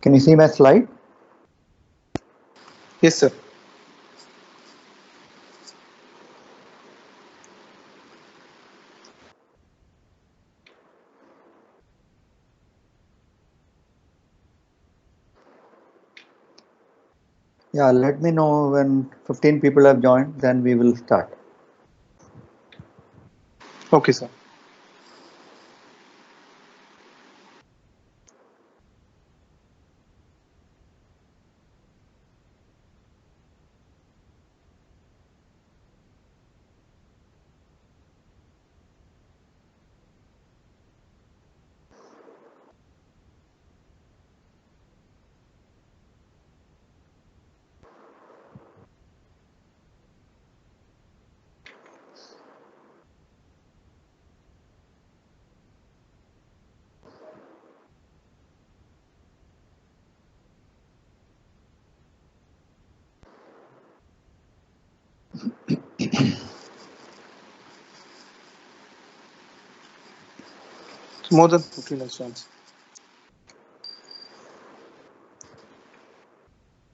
Can you see my slide? Yes, sir. Yeah, let me know when 15 people have joined, then we will start. Okay, sir. It's more than 15 instance.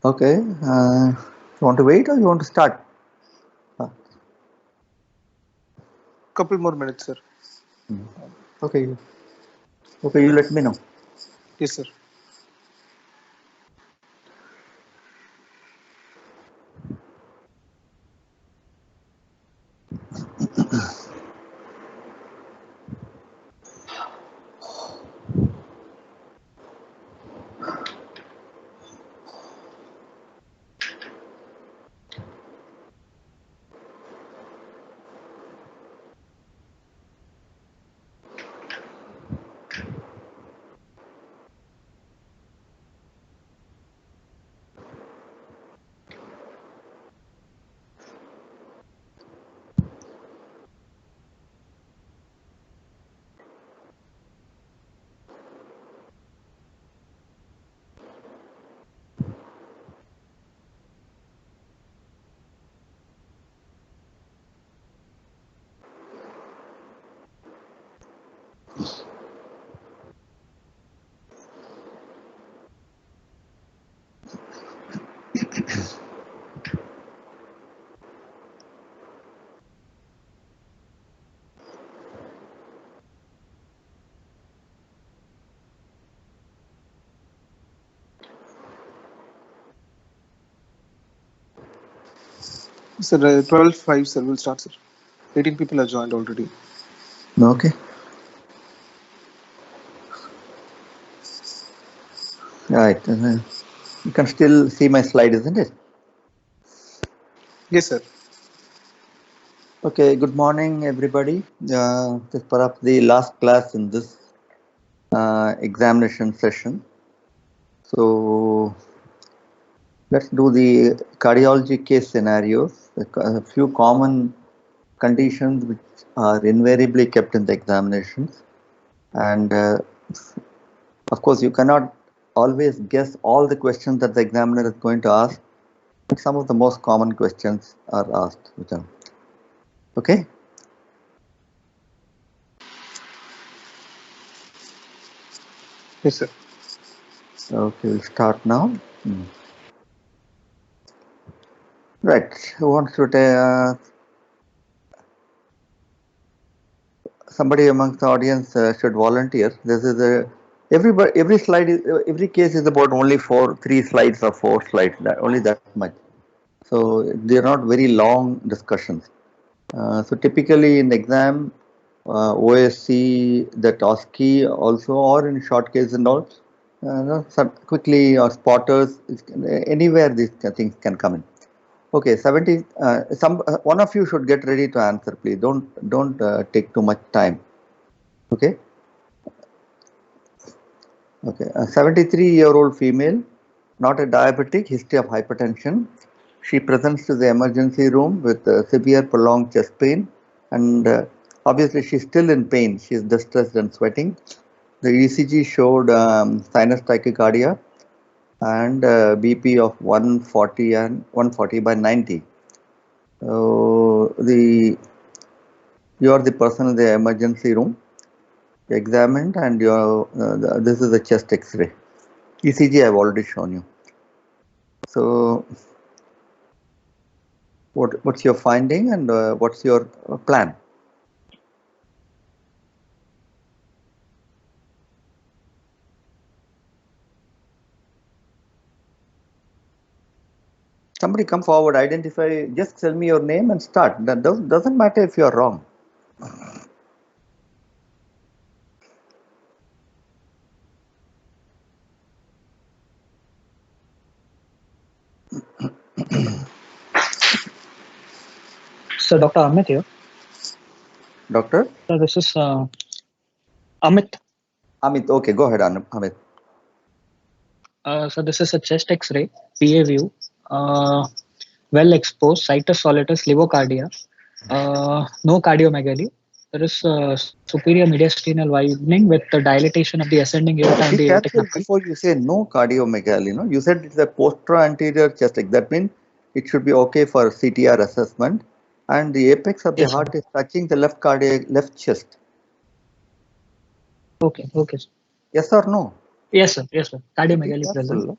Okay, you want to wait or you want to start? Couple more minutes, sir. Okay, okay, you let me know. Yes, sir. Sir, 12:05, sir. We'll start, sir. 18 people have joined already. Okay. Right. You can still see my slide, isn't it? Yes, sir. Okay, good morning, everybody. This is perhaps the last class in this examination session. So let's do the cardiology case scenarios, a few common conditions which are invariably kept in the examinations. And of course, you cannot always guess all the questions that the examiner is going to ask, but some of the most common questions are asked. Okay? Yes, sir. Okay, we'll start now. Right. Who wants to somebody amongst the audience should volunteer. This is every slide is every case is about only 3 slides or 4 slides. Only that much. So they are not very long discussions. So typically in the exam, OSC, the TOSCI also, or in short case and all, quickly or spotters, anywhere these things can come in. Okay, 70. One of you should get ready to answer, please. Don't take too much time. Okay. Okay. A 73-year-old female, not a diabetic, history of hypertension. She presents to the emergency room with severe prolonged chest pain, and obviously she's still in pain. She's distressed and sweating. The ECG showed sinus tachycardia and BP of 140 and 140/90. So you are the person in the emergency room examined, and this is a chest X-ray. ECG I've already shown you. So what's your finding and what's your plan? Somebody come forward, identify, just tell me your name and start. That doesn't matter if you're wrong. So Dr. Amit here. Doctor? So this is Amit. Amit, okay, go ahead, Amit. So this is a chest X-ray, PA view, well exposed, situs solitus levocardia, no cardiomegaly. There is superior mediastinal widening with the dilatation of the ascending aorta and Be the aortic careful knuckle. before you say no cardiomegaly. No, you said it's a posterior chest. Like that means it should be okay for CTR assessment, and the apex of the Yes, heart is touching the left chest. Okay, okay. Sir. Yes or no? Yes, sir. Yes, sir. Cardiomegaly present.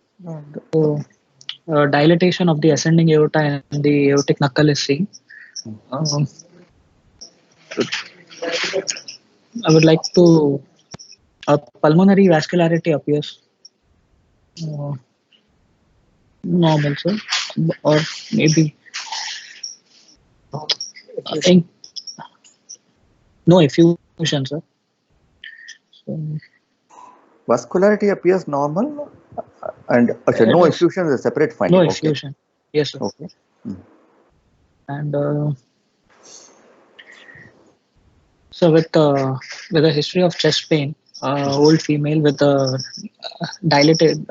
So dilatation of the ascending aorta and the aortic knuckle is seen. I would like to. Pulmonary vascularity appears normal, sir, or maybe no effusion, sir. So, Vascularity appears normal, and no effusion is a separate finding. No effusion. Okay. Yes, sir. Okay. And so with a history of chest pain, old female with a dilated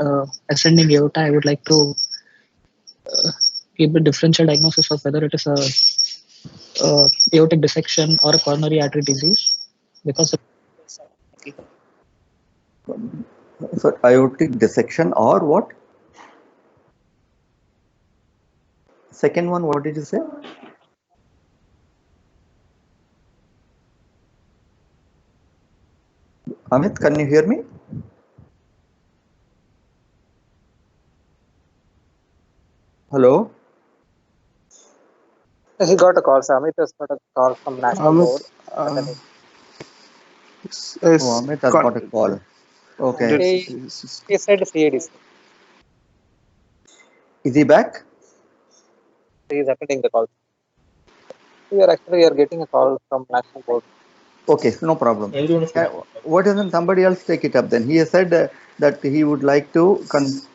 ascending aorta, I would like to give a differential diagnosis of whether it is a aortic dissection or a coronary artery disease, because so aortic dissection or what? Second one, what did you say? Amit, can you hear me? Hello? He got a call. Amit has got a call from National Board. Amit has got a call. Okay. He said CADC. Is he back? He is attending the call. We are getting a call from National Board. Okay, no problem. Why doesn't somebody else take it up then? He has said that he would like to.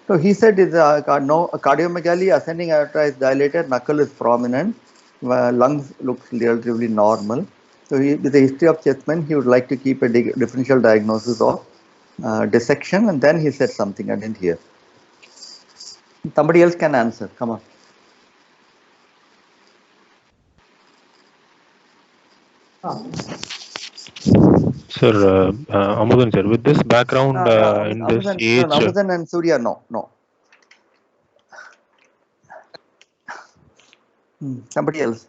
So he said is no cardiomegaly, ascending aorta is dilated, knuckle is prominent, lungs looks relatively normal. So with a history of chest pain, he would like to keep a differential diagnosis of dissection, and then he said something I didn't hear. Somebody else can answer. Come on. Sir, Amudan sir, with this background in this age... Amudan and Surya, no. Somebody else.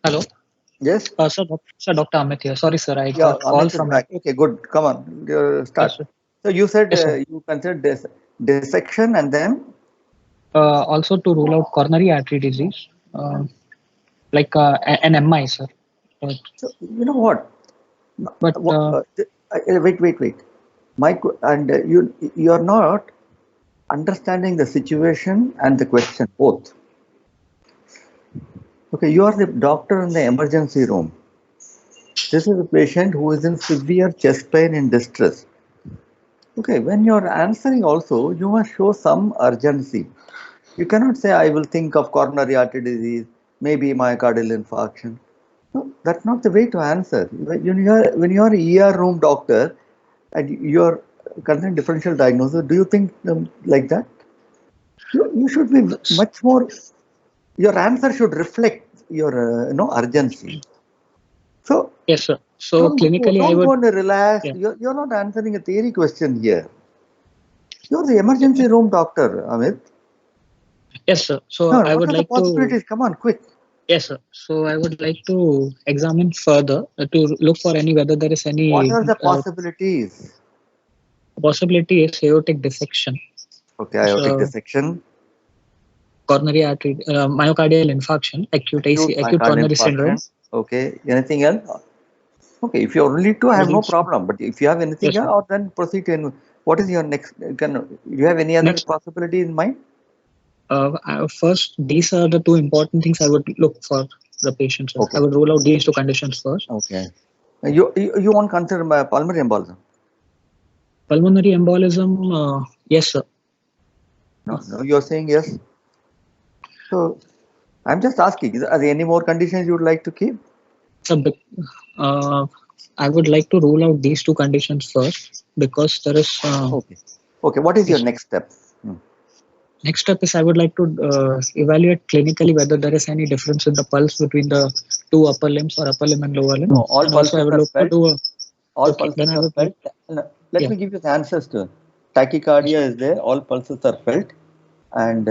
Hello. Yes. Sir, Dr. Amit here. Sorry, sir. I got call from back. Okay, good. Come on, start. Yes, so you said you considered dissection and then also to rule out coronary artery disease, like an MI, sir. So you know what? But wait. You are not understanding the situation and the question both. Okay, you are the doctor in the emergency room. This is a patient who is in severe chest pain and distress. Okay, when you are answering also, you must show some urgency. You cannot say, I will think of coronary artery disease, maybe myocardial infarction. No, that's not the way to answer. When you are an ER room doctor and you are considering differential diagnosis, do you think like that? You should be much more. Your answer should reflect your urgency. So Yes, sir. So clinically, I don't would. go and relax. Yeah. You're not answering a theory question here. You're the emergency room doctor, Amit. Yes, sir. So No, I what would are the like to. possibilities? Come on, quick. Yes, sir. So I would like to examine further to look for any whether there is any What are the possibilities? possibility is aortic dissection, Okay, aortic so dissection, coronary artery, myocardial infarction, acute myocardial coronary syndrome. infarction. Okay, anything else? Okay, if you're only two, I have no These- problem. But if you have anything Yes, else, sir. or then proceed to what is your next? You have any other Next, possibility in mind? first, these are the two important things I would look for the patient, sir. Okay, I would rule out these two conditions first. okay. You won't consider pulmonary embolism? Pulmonary embolism, yes, sir. No, you're saying yes. So I'm just asking, are there any more conditions you would like to keep? So, I would like to rule out these two conditions first because there is. Okay. Okay, what is your Yes. next step? Next step is I would like to evaluate clinically whether there is any difference in the pulse between the two upper limbs or upper limb and lower limb. No, all And also I pulses would are look to felt. do a. All Okay, then pulses I are would. felt. No, let Yeah. me give you the answers to tachycardia is there. All pulses are felt, and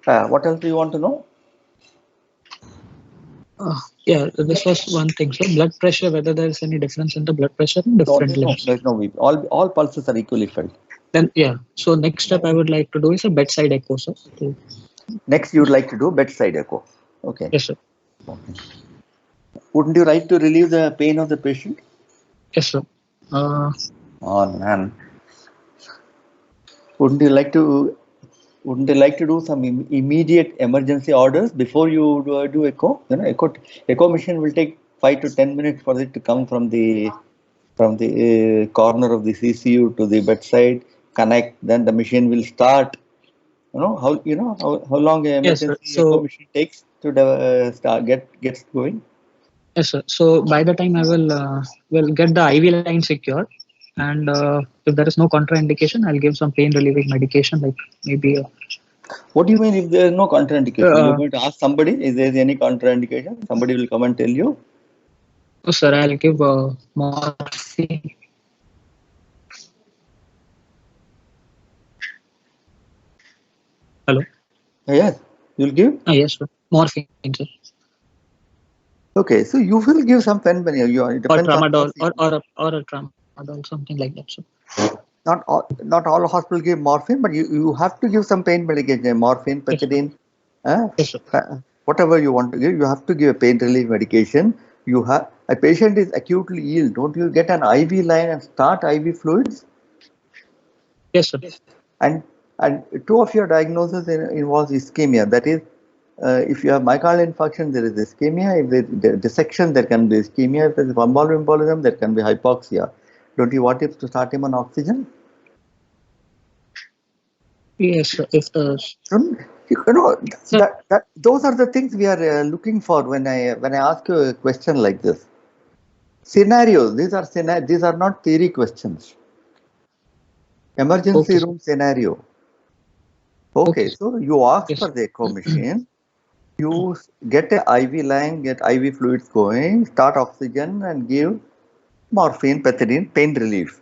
what else do you want to know? Yeah, this was one thing. So blood pressure, whether there is any difference in the blood pressure in different limbs. There's no VP. All pulses are equally felt. Then yeah. So next step I would like to do is a bedside echo, sir. Next, you would like to do bedside echo. Okay. Yes, sir. Okay. Wouldn't you like to relieve the pain of the patient? Yes, sir. Oh man. Wouldn't you like to do some immediate emergency orders before you do echo? You know, echo machine will take 5 to 10 minutes for it to come from the corner of the CCU to the bedside, connect. Then the machine will start. How long an Yes, sir. emergency echo So machine takes to gets going? yes, sir. So by the time I will get the IV line secured, and if there is no contraindication, I'll give some pain relieving medication like maybe. What do you mean if there is no contraindication? You're Uh, going to ask somebody, is there any contraindication? Somebody will come and tell you. oh, sir, I'll give morphine. Hello. Yes, you'll give. Yes, sir. Morphine, sir. Okay, so you will give some pen when it Or depends on tramadol, or a tramadol, something like that, sir. not all hospitals give morphine, but you have to give some pain medication, morphine, pethidine, Yes, sir. whatever you want to give. You have to give a pain relief medication. A patient is acutely ill. Don't you get an IV line and start IV fluids? Yes, sir. And two of your diagnoses involves ischemia. That is, if you have myocardial infarction, there is ischemia. If there is dissection, there can be ischemia. If there is pulmonary embolism, there can be hypoxia. Don't you want it to start him on oxygen? Yes, sir. If the Those are the things we are looking for when I ask you a question like this. Scenarios. These are not theory questions. Emergency room scenario. Okay, so you ask for the echo machine. You get a IV line, get IV fluids going, start oxygen, and give morphine, pethidine, pain relief.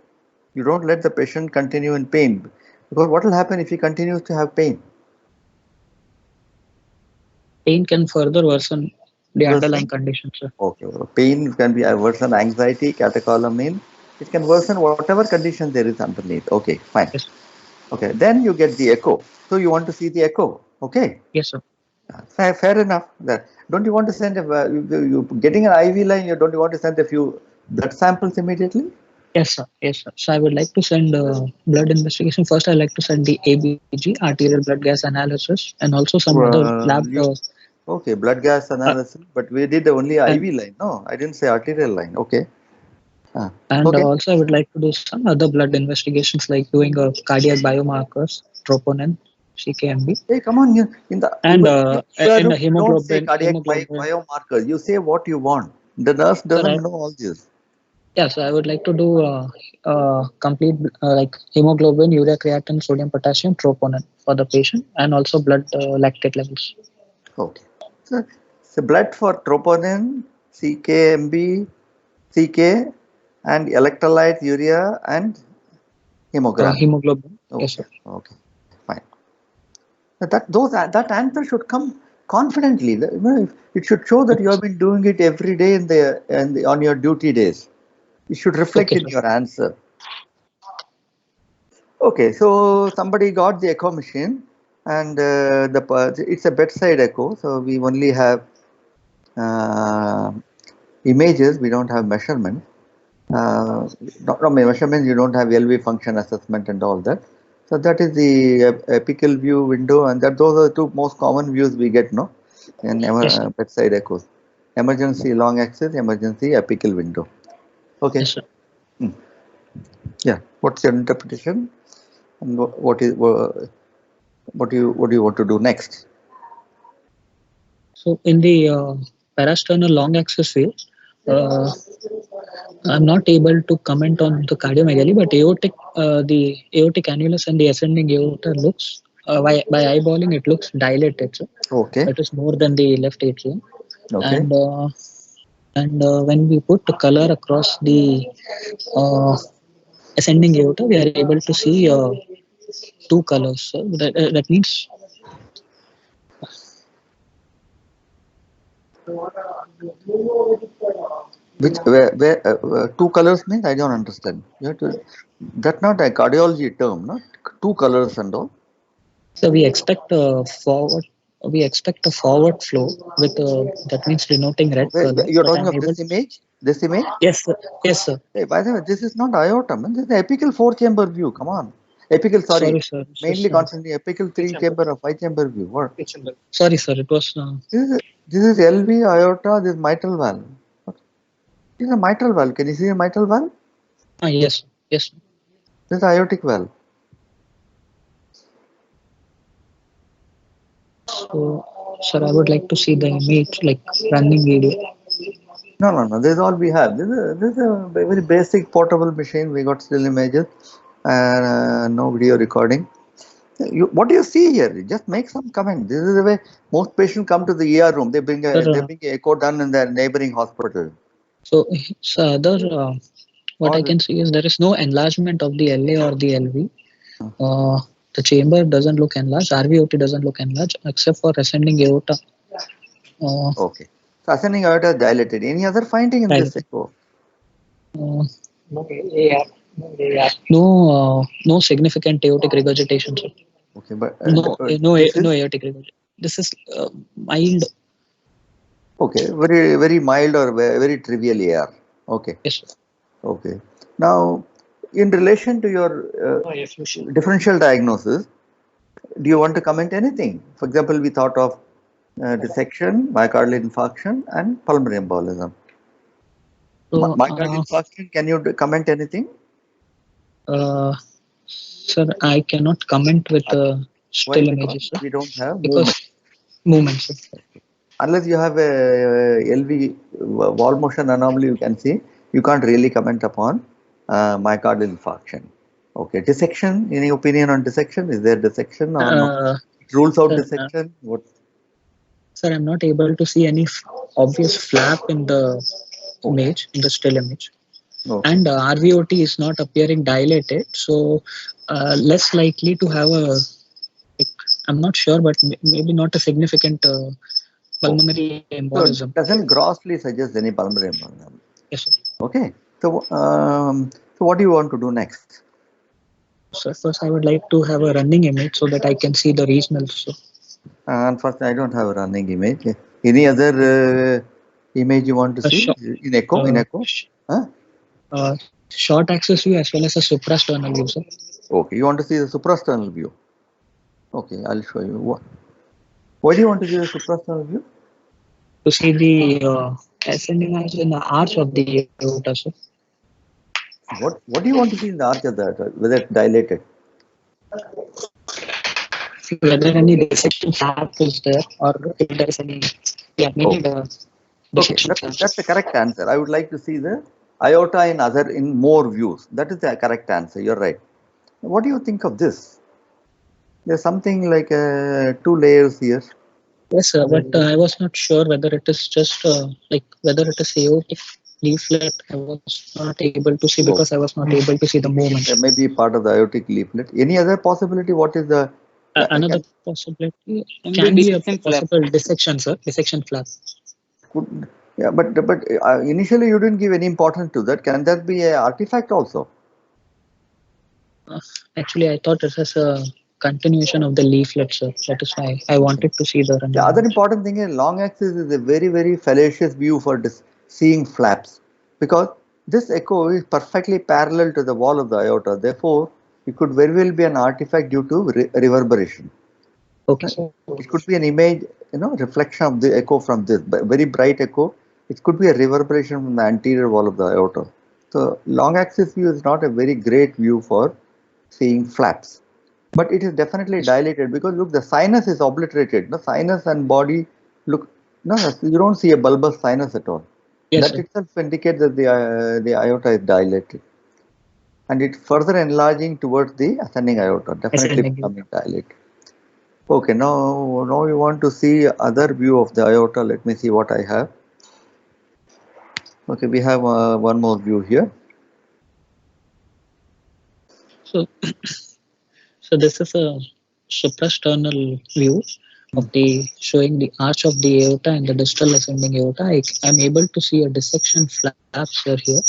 You don't let the patient continue in pain, because what will happen if he continues to have pain? Pain can further worsen the underlying condition, sir. Okay, pain can be worsen anxiety, catecholamine. It can worsen whatever condition there is underneath. Okay, fine. Yes. Okay, then you get the echo. So you want to see the echo. Okay. Yes, sir. Fair enough. Don't you want to send you getting an IV line? Don't you want to send a few blood samples immediately? Yes, sir. Yes, sir. So I would like to send blood investigation. First, I'd like to send the ABG, arterial blood gas analysis, and also some other lab. Okay, blood gas analysis, but we did only IV line. No, I didn't say arterial line. Okay. And also, I would like to do some other blood investigations, like doing a cardiac biomarkers, troponin, CKMB. Hey, come on! In the hemoglobin. Don't say cardiac biomarkers. You say what you want. The nurse doesn't know all this. Yeah, so I would like to do complete like hemoglobin, urea creatinine, sodium, potassium, troponin for the patient, and also blood lactate levels. Okay. So blood for troponin, CKMB, CK, and electrolyte, urea, and hemogram. Hemoglobin. Okay. Yes, sir. Okay. Fine. That answer should come confidently. It should show that you have been doing it every day on your duty days. It should reflect Okay, in sir. your answer. Okay, so somebody got the echo machine, and it's a bedside echo, so we only have images. We don't have measurement. Not measurements. You don't have LV function assessment and all that. So that is the apical view window, and those are the two most common views we get, no, in Yes, sir. bedside echoes. Emergency long axis, emergency apical window. Okay. Yes, sir. Yeah. What's your interpretation? And what do you want to do next? So in the parasternal long axis view, I'm not able to comment on the cardiomegaly, but the aortic annulus and the ascending aorta looks by eyeballing it looks dilated. So Okay. it is more than the left atrium, Okay. and when we put the color across the ascending aorta, we are able to see two colors. So that means where two colors means I don't understand. That's not a cardiology term, no? Two colors and all. so we expect a forward. We expect a forward flow with that means denoting red color. You're But talking I'm of this image? This image? Yes, sir. Yes, sir. Hey, by the way, this is not aorta, man. This is apical 4-chamber view. Come on. Apical, sorry. Sorry, sir. Mainly constantly apical 3-chamber or 5-chamber view. What? Sorry, sir. It was. This is LV, aorta, this is mitral valve. This is a mitral valve. Can you see a mitral valve? Yes. Yes. This is aortic valve. So, sir, I would like to see the image, like running video. No. This is all we have. This is a very basic portable machine. We got still images and no video recording. What do you see here? Just make some comment. This is the way most patients come to the ER room. They bring a echo done in their neighboring hospital. So, what I can see is there is no enlargement of the LA or the LV. The chamber doesn't look enlarged. RVOT doesn't look enlarged except for ascending aorta. Okay. So ascending aorta is dilated. Any other finding in this echo? No significant aortic regurgitation, sir. Okay, but no aortic regurgitation. This is mild. Okay, very mild or very trivial AR. Okay. Yes, sir. Okay. Now, in relation to your differential diagnosis, do you want to comment anything? For example, we thought of dissection, myocardial infarction, and pulmonary embolism. So, myocardial infarction, can you comment anything? Sir, I cannot comment with still images, sir. We don't have movement, sir. Unless you have a LV wall motion anomaly, you can see, you can't really comment upon myocardial infarction. Okay, dissection, any opinion on dissection? Is there dissection or no? It rules out dissection? What? Sir, I'm not able to see any obvious flap in the image, in the still image. Okay. And RVOT is not appearing dilated, so less likely to have I'm not sure, but maybe not a significant pulmonary embolism. So it doesn't grossly suggest any pulmonary embolism. Yes, sir. Okay. So, so what do you want to do next? So first, I would like to have a running image so that I can see the regionals. So. Unfortunately, I don't have a running image. Any other image you want to see in echo? Short axis view as well as a suprasternal view, sir. Okay, you want to see the suprasternal view? Okay, I'll show you. Why do you want to see the suprasternal view? To see the ascending arch in the arch of the aorta, sir. What do you want to see in the arch of the aorta? Whether it's dilated? Whether any dissection flap is there or if there is any. Yeah, maybe the dissection. Okay, that's the correct answer. I would like to see the aorta in more views. That is the correct answer. You're right. What do you think of this? There's something like 2 layers here. Yes, sir, but I was not sure whether it is just like whether it is aortic leaflet. I was not able to see because I was not able to see the movement. It may be part of the aortic leaflet. Any other possibility? What is the Another can, possibility Can can be be a dissection flap. possible dissection, sir. Dissection flap. could yeah, but initially you didn't give any importance to that. Can that be an artifact also? Actually, I thought it was a continuation of the leaflet, sir. That is why I wanted to see the The running. other important thing is long axis is a very fallacious view for seeing flaps, because this echo is perfectly parallel to the wall of the aorta. Therefore, it could very well be an artifact due to reverberation. Okay, sir. It could be an image, reflection of the echo from this very bright echo. It could be a reverberation from the anterior wall of the aorta. So, long axis view is not a very great view for seeing flaps, but it is definitely dilated, because look, the sinus is obliterated. The sinus and body look, no, you don't see a bulbous sinus at all. Yes, That sir. itself indicates that the aorta is dilated, and it's further enlarging towards the ascending aorta, definitely Ascending. becoming dilated. Okay, now we want to see other view of the aorta. Let me see what I have. Okay, we have one more view here. So, so this is a suprasternal view of the showing the arch of the aorta and the distal ascending aorta. I'm able to see a dissection flaps here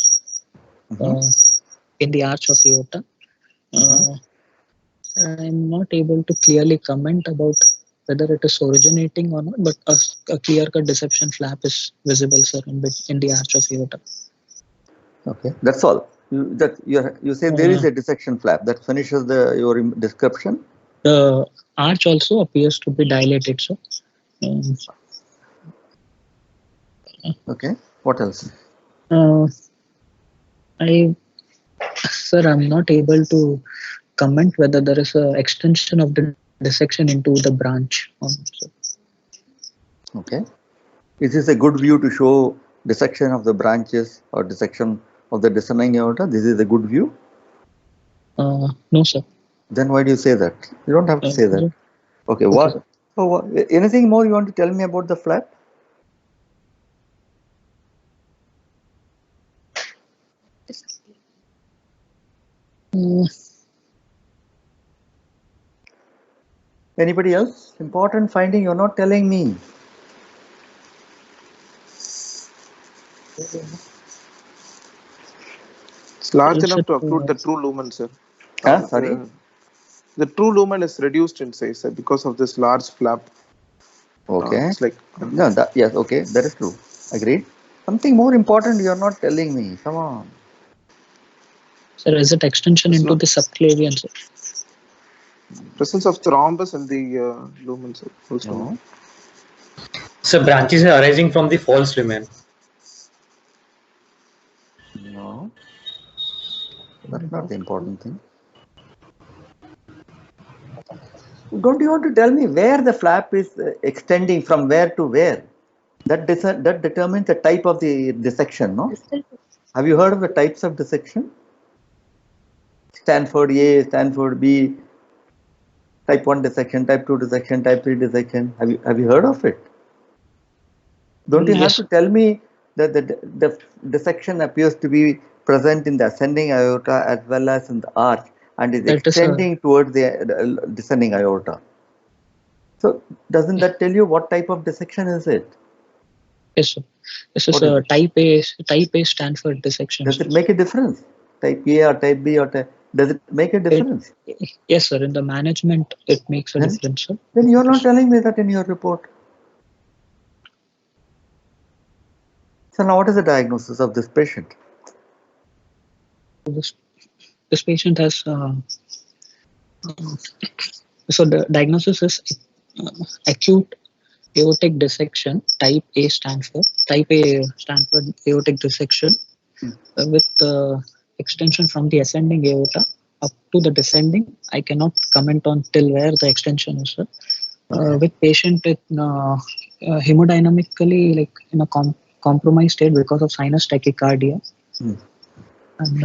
in the arch of aorta. I'm not able to clearly comment about whether it is originating or not, but a clear-cut dissection flap is visible, sir, in the arch of aorta. Okay, that's all. You say there is a dissection flap. That finishes your description. The arch also appears to be dilated, sir. Okay, what else? Sir, I'm not able to comment whether there is an extension of the dissection into the branch. Okay, is this a good view to show dissection of the branches or dissection of the descending aorta? This is a good view? No, sir. Then why do you say that? You don't have to say that. Okay, what? So, anything more you want to tell me about the flap? Anybody else? Important finding you're not telling me. It's large enough to occlude the true lumen, sir. Sorry? The true lumen is reduced in size, sir, because of this large flap. Okay. It's like no, yes, okay, that is true. Agreed. Something more important you're not telling me. Come on. Sir, is it extension into the subclavian, sir? Presence of thrombus in the lumen, sir. No. So branches are arising from the false lumen. No. That's not the important thing. Don't you want to tell me where the flap is extending from where to where? That determines the type of the dissection, no? Have you heard of the types of dissection? Stanford A, Stanford B, type 1 dissection, type 2 dissection, type 3 dissection. Have you heard of it? Don't you have to tell me that the dissection appears to be present in the ascending aorta as well as in the arch, and is extending towards the descending aorta? So doesn't that tell you what type of dissection is it? Yes, sir. This is a type A Stanford dissection. Does it make a difference? Type A or type B or does it make a difference? Yes, sir. In the management, it makes a difference, sir. Then you're not telling me that in your report. So now what is the diagnosis of this patient? This patient has, so the diagnosis is acute aortic dissection, type A Stanford aortic dissection with extension from the ascending aorta up to the descending. I cannot comment on till where the extension is, sir. With patient in hemodynamically like in a compromised state because of sinus tachycardia, and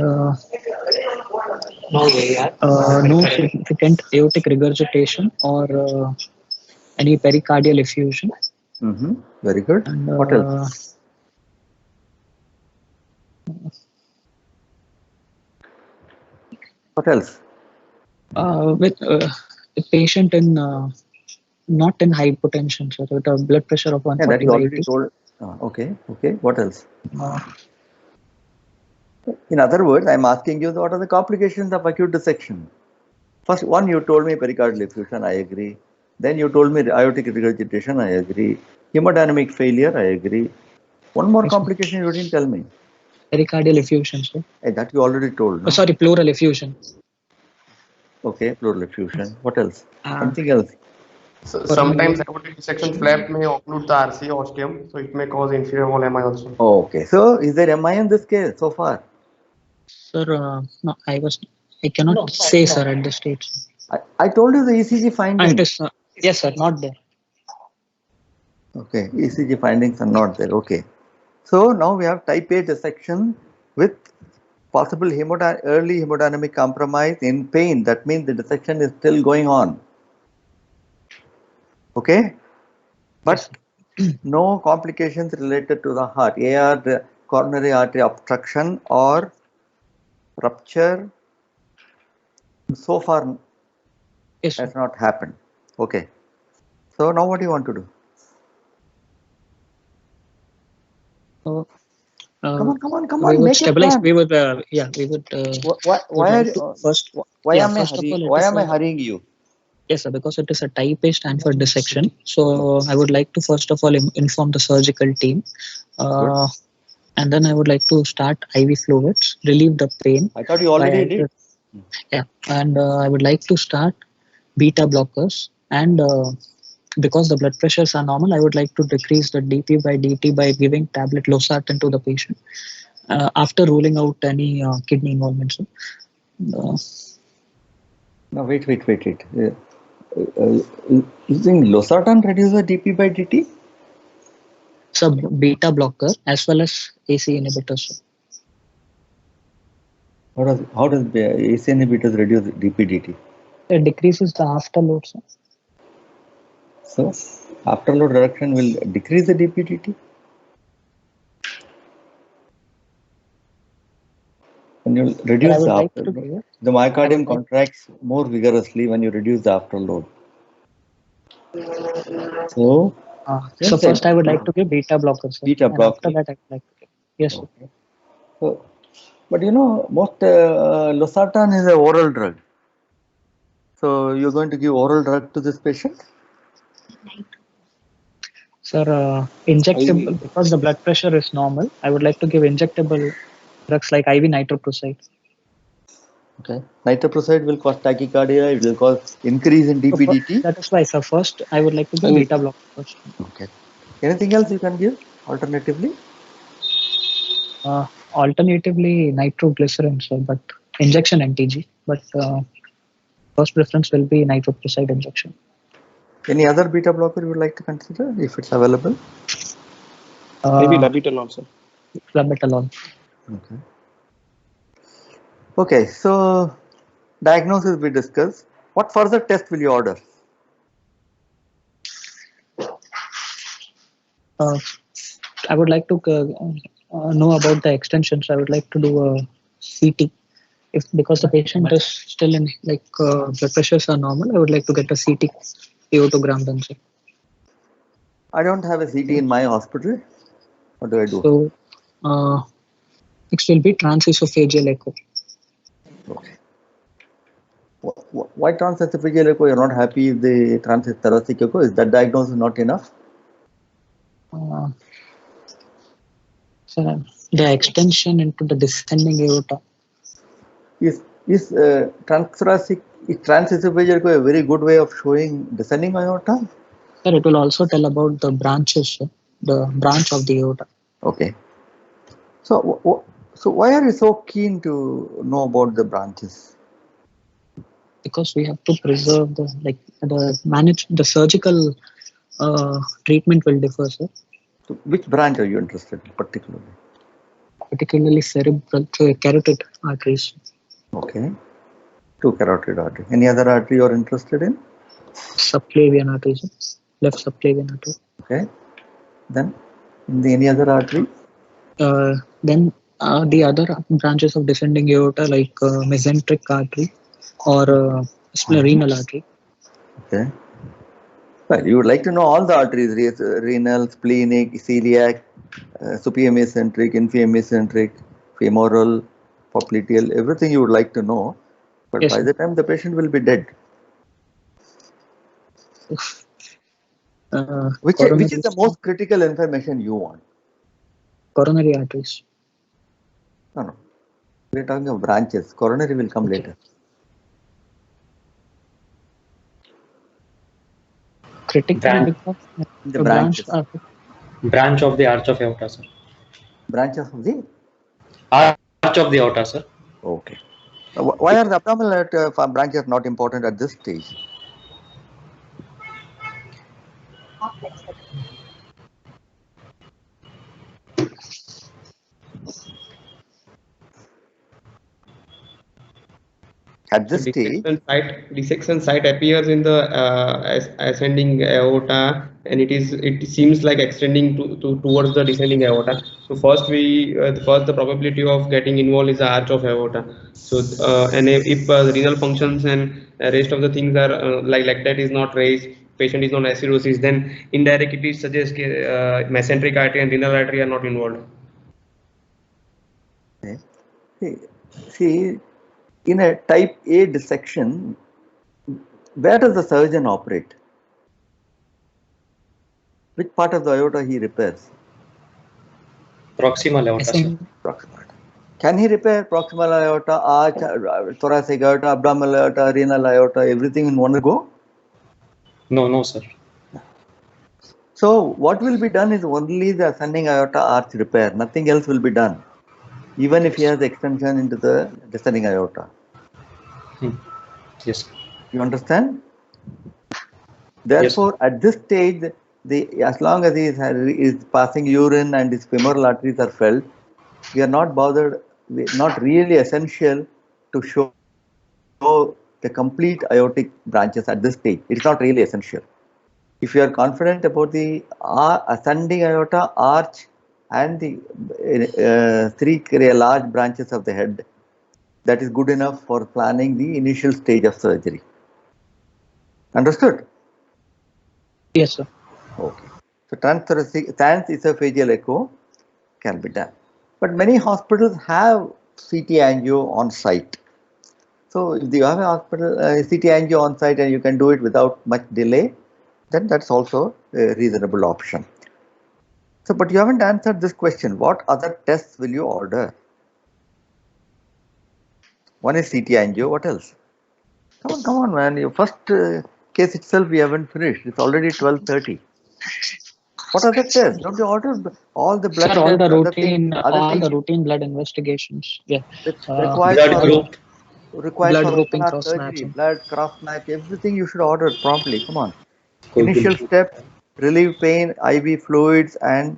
no significant aortic regurgitation or any pericardial effusion. Very good. And What else? What else? With a patient in not in hypotension, sir, with a blood pressure of Yeah, that 140 you by already 80. told. Okay. What else? Uh, In other words, I'm asking you what are the complications of acute dissection? First one, you told me pericardial effusion, I agree. Then you told me aortic regurgitation, I agree. Hemodynamic failure, I agree. One more Yes, sir. complication you didn't tell me. Pericardial effusion, sir. That you already told, no? Sorry, pleural effusion. Okay, pleural effusion. What else? Uh, Something else. So For sometimes aortic dissection flap may occlude the RC ostium, so it may cause inferior wall MI also. Okay, so is there MI in this case so far? Sir, no, I cannot say, sir, at this stage. I told you the ECG It findings. is, yes, sir, not there. Okay, ECG findings are not there. Okay. So now we have type A dissection with possible early hemodynamic compromise in pain. That means the dissection is still going on. Okay? But no complications related to the heart. The coronary artery obstruction or rupture so far Yes, has sir. not happened. Okay. So now what do you want to do? So, Come we on, would make stabilize. it. We would, we would. Why Like to first? why am I First of all, hurrying? Why am I hurrying you? Yes, sir, because it is a type A Stanford dissection. So I would like to first of all inform the surgical team, and then I would like to start IV fluids, relieve the pain. I thought you already did. Yeah, and I would like to start beta blockers, and because the blood pressures are normal, I would like to decrease the dP by dt by giving tablet losartan to the patient after ruling out any kidney involvement. So, No, wait. Using losartan reduces dP by dt? sub beta blocker as well as AC inhibitors. How does the AC inhibitors reduce dP dt? It decreases the afterload. Sir. So afterload reduction will decrease the dP dt? When you reduce the afterload, the myocardium contracts more vigorously when you reduce the afterload. So, first I would like to give beta blockers. Beta blocker. After that, I would like to give. Yes. Okay. So, but you know, most losartan is an oral drug. So you're going to give oral drug to this patient? Sir, injectable, because the blood pressure is normal, I would like to give injectable drugs like IV nitroprusside. Okay. Nitroprusside will cause tachycardia, it will cause increase in dP/dt. That is why, sir, first I would like to give beta blockers. Okay. Anything else you can give alternatively? Alternatively, nitroglycerin, sir, but injection NTG. But first preference will be nitroprusside injection. Any other beta blocker you would like to consider if it's available? Maybe labetalol, sir. Labetalol. Okay. Okay, so diagnosis we discussed. What further test will you order? I would like to know about the extensions. I would like to do a CT. Because the patient is still in blood pressures are normal, I would like to get a CT aortogram done. Sir. I don't have a CT in my hospital. What do I do? So next will be transesophageal echo. Okay. Why transesophageal echo? You're not happy with the transthoracic echo? Is that diagnosis not enough? So the extension into the descending aorta. Is transesophageal echo a very good way of showing descending aorta? Sir, it will also tell about the branches, sir, the branch of the aorta. Okay. So why are you so keen to know about the branches? Because we have to preserve the surgical treatment will differ, sir. So which branch are you interested in particularly? Particularly cerebral carotid arteries. Okay. 2 carotid artery. Any other artery you are interested in? Subclavian arteries. left subclavian artery. Okay. Then in the any other artery? Then the other branches of descending aorta like mesenteric artery or renal artery. Okay. Well, you would like to know all the arteries: renal, splenic, celiac, superior mesenteric, inferior mesenteric, femoral, popliteal, everything you would like to know. But Yes, by sir. the time the patient will be dead. Which is the most critical information you want? Coronary arteries. No. We are talking of branches. Coronary will come Okay. later. Critical Branch. because The a branch. branches. Branch of the arch of aorta, sir. Branches of the. Arch of the aorta, sir. Okay. Why are the abdominal branches not important at this stage? At this stage, dissection site appears in the ascending aorta, and it seems like extending towards the descending aorta. So first the probability of getting involved is the arch of aorta. So and if the renal functions and rest of the things are like that is not raised, patient is on acidosis, then indirectly it suggests mesenteric artery and renal artery are not involved. okay. See, in a type A dissection, where does the surgeon operate? Which part of the aorta he repairs? Proximal aorta, sir. Proximal. Can he repair proximal aorta, arch, thoracic aorta, abdominal aorta, renal aorta, everything in one go? No, sir. So what will be done is only the ascending aorta arch repair. Nothing else will be done, even if he has extension into the descending aorta. Yes. You understand? Therefore, at this stage, as long as he is passing urine and his femoral arteries are felt, we are not bothered. Not really essential to show the complete aortic branches at this stage. It's not really essential. If you are confident about the ascending aorta, arch, and the three large branches of the head, that is good enough for planning the initial stage of surgery. Understood? Yes, sir. Okay. So transesophageal echo can be done. But many hospitals have CT angio on site. So if you have a hospital CT angio on site and you can do it without much delay, then that's also a reasonable option. So, but you haven't answered this question. What other tests will you order? One is CT angio. What else? Come on, man. Your first case itself we haven't finished. It's already 12:30. What other tests? Don't you order all the blood Sir, all tests, the other routine blood investigations. Yeah. required Blood group. required for grouping, open heart cross surgery, matching. blood, cross match, everything you should order promptly. Come on. Cool. Initial steps: relieve pain, IV fluids, and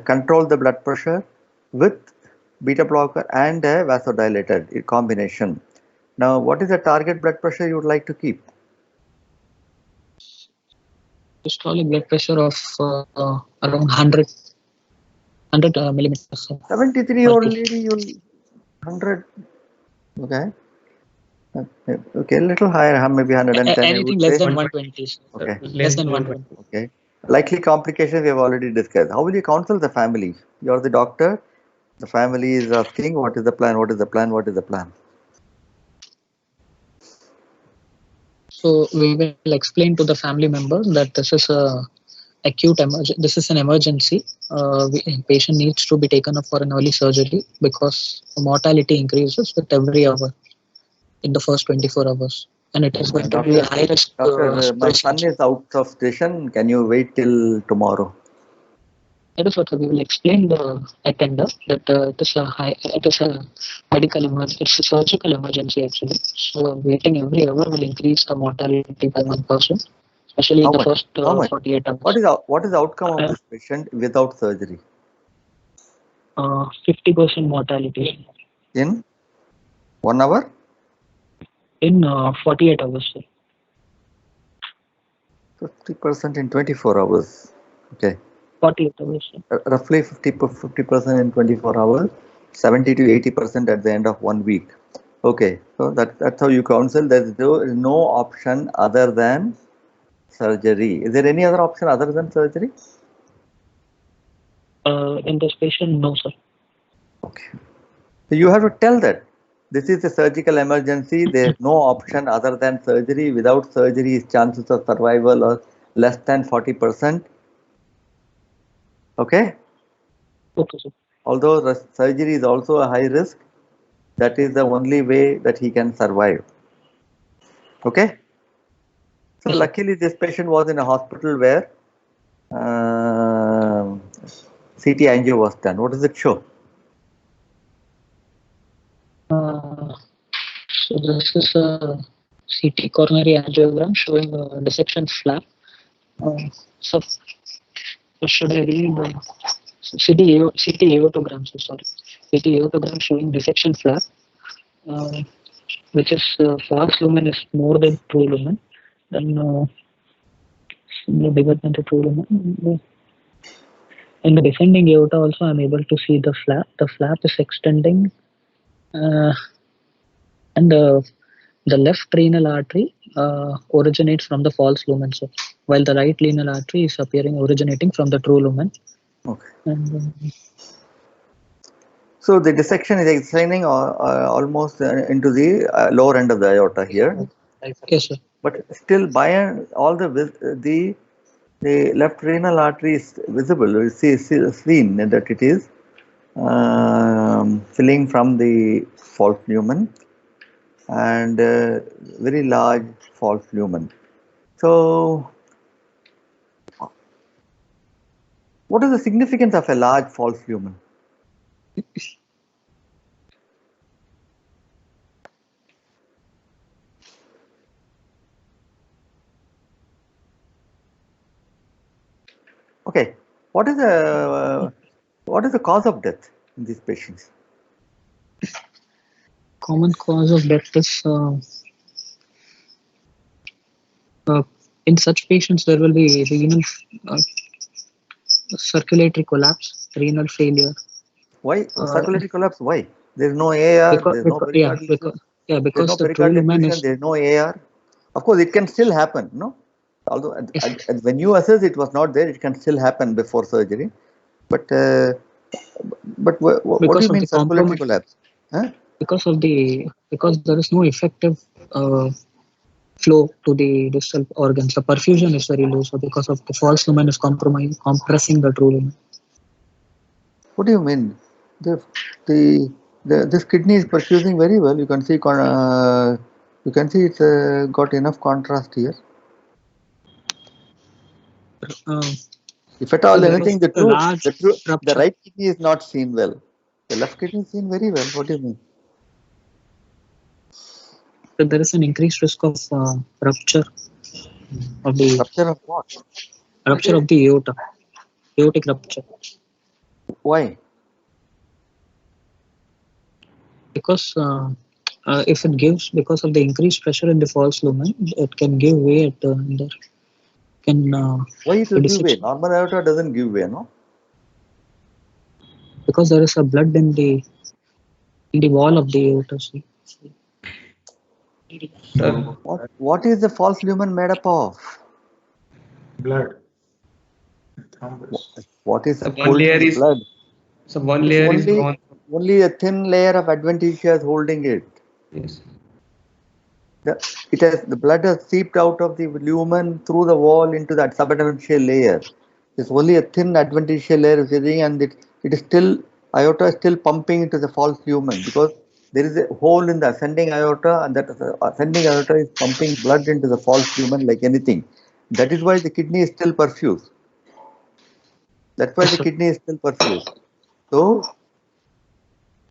control the blood pressure with beta blocker and a vasodilator combination. Now, what is the target blood pressure you would like to keep? Systolic blood pressure of around 100 millimeters. 73-year-old lady, you'll 100. Okay. Okay, a little higher, maybe 110. Anything less than 120. Okay. Less than 120. Okay. Likely complications we have already discussed. How will you counsel the family? You are the doctor. The family is asking, what is the plan? What is the plan? What is the plan? So we will explain to the family members that this is a acute emergency. This is an emergency. Patient needs to be taken up for an early surgery because mortality increases with every hour in the first 24 hours, and it is going to be a high risk. Doctor, my son is out of station. Can you wait till tomorrow? That is what we will explain the attender that it is a medical emergency. It's a surgical emergency actually. So waiting every hour will increase the mortality by 1%, especially in the first 48 hours. What is the outcome of this patient without surgery? 50% mortality. In 1 hour? In 48 hours, sir. 50% in 24 hours. Okay. 48 hours. Roughly 50% in 24 hours, 70 to 80% at the end of 1 week. Okay, so that's how you counsel. There is no option other than surgery. Is there any other option other than surgery? In this patient, no, sir. Okay. So you have to tell that this is a surgical emergency. There is no option other than surgery. Without surgery, chances of survival are less than 40%. Okay. Okay, sir. Although the surgery is also a high risk, that is the only way that he can survive. Okay. So Yes, sir. luckily this patient was in a hospital where CT angio was done. What does it show? So this is a CT coronary angiogram showing a dissection flap. So should I read the CT aortogram? So sorry, CT aortogram showing dissection flap, which is false lumen is more than true lumen. Then bigger than the true lumen. In the descending aorta also, I'm able to see the flap. The flap is extending, and the left renal artery originates from the false lumen, so while the right renal artery is originating from the true lumen. Okay. And, so the dissection is extending almost into the lower end of the aorta here. yes, sir. But still, by all the left renal artery is visible. You see seen that it is filling from the false lumen and very large false lumen. So, what is the significance of a large false lumen? Okay, what is the cause of death in these patients? Common cause of death is in such patients there will be renal circulatory collapse, renal failure. Why circulatory collapse? Why? There is no AR. There is no pericardial effusion. There is Because no the true pericardial lumen effusion. is There is no AR. Of course, it can still happen. No, although when you assess it was not there, it can still happen before surgery. But what do you mean circulatory collapse? Huh? because there is no effective flow to the distal organs. The perfusion is very low, so because of the false lumen is compressing the true lumen. What do you mean? This kidney is perfusing very well. You can see it's got enough contrast here. If at all anything, the right kidney is not seen well. The left kidney is seen very well. What do you mean? So there is an increased risk of rupture of the what? Rupture of the aorta, aortic rupture. Why? Because if it gives, because of the increased pressure in the false lumen, it can give way at the why it will give way? Normal aorta doesn't give way, no? Because there is a blood in the wall of the aorta. What is the false lumen made up of? Blood. What is the one layer is blood? So one layer is gone. Only a thin layer of adventitia is holding it. Yes. The blood has seeped out of the lumen through the wall into that subadventitial layer. There's only a thin adventitial layer sitting, and it is still, aorta is still pumping into the false lumen because there is a hole in the ascending aorta, and that ascending aorta is pumping blood into the false lumen like anything. That is why the kidney is still perfused. That's why the kidney is still perfused. So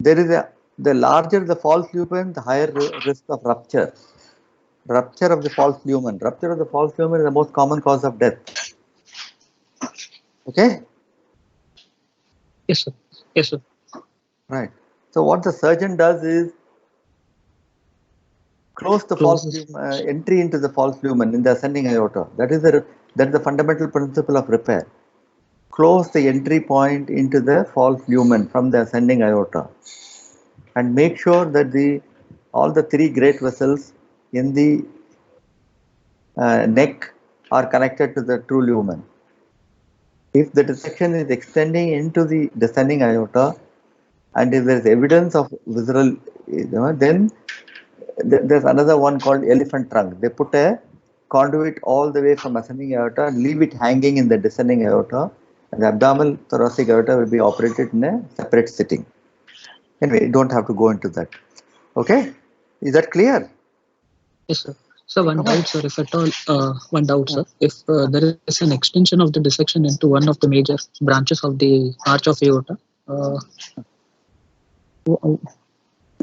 there is the larger the false lumen, the higher risk of rupture. Rupture of the false lumen. Rupture of the false lumen is the most common cause of death. Okay? Yes, sir. Yes, sir. Right. So what the surgeon does is Close the false lumen, entry into the false lumen in the ascending aorta. That is the fundamental principle of repair. Close the entry point into the false lumen from the ascending aorta, and make sure that all the three great vessels in the neck are connected to the true lumen. If the dissection is extending into the descending aorta, and if there is evidence of visceral, then there's another one called elephant trunk. They put a conduit all the way from ascending aorta and leave it hanging in the descending aorta, and the abdominal thoracic aorta will be operated in a separate sitting. Anyway, you don't have to go into that. Okay, is that clear? Yes, sir. So one doubt, sir, if at all, sir, if there is an extension of the dissection into one of the major branches of the arch of aorta,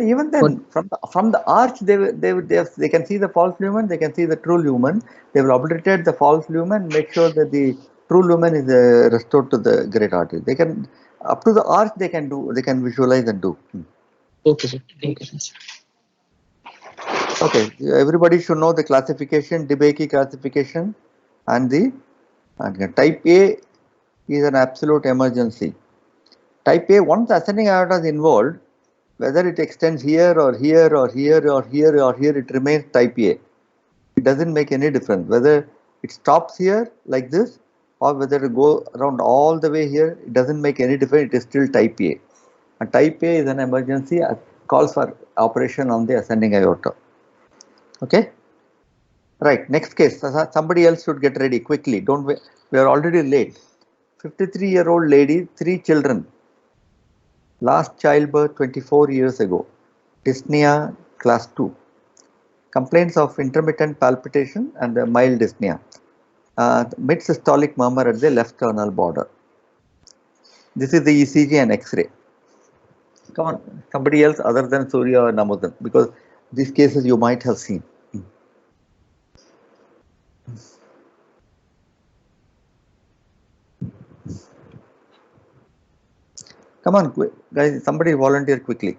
even then, from the arch, they can see the false lumen, they can see the true lumen. They will obliterate the false lumen, make sure that the true lumen is restored to the great artery. They can, up to the arch, they can visualize and do. Okay, sir. Okay, sir. Okay, everybody should know the classification, DeBakey classification, and type A is an absolute emergency. Type A, once the ascending aorta is involved, whether it extends here or here or here or here or here, it remains type A. It doesn't make any difference whether it stops here like this or whether it goes around all the way here. It doesn't make any difference. It is still type A. And type A is an emergency, calls for operation on the ascending aorta. Okay, right. Next case. Somebody else should get ready quickly. Don't wait. We are already late. 53-year-old lady, 3 children. Last childbirth 24 years ago. Dyspnea class 2. Complaints of intermittent palpitation and mild dyspnea. Mid-systolic murmur at the left sternal border. This is the ECG and X-ray. Come on, somebody else other than Surya or Namudan, because these cases you might have seen. Come on, guys, somebody volunteer quickly.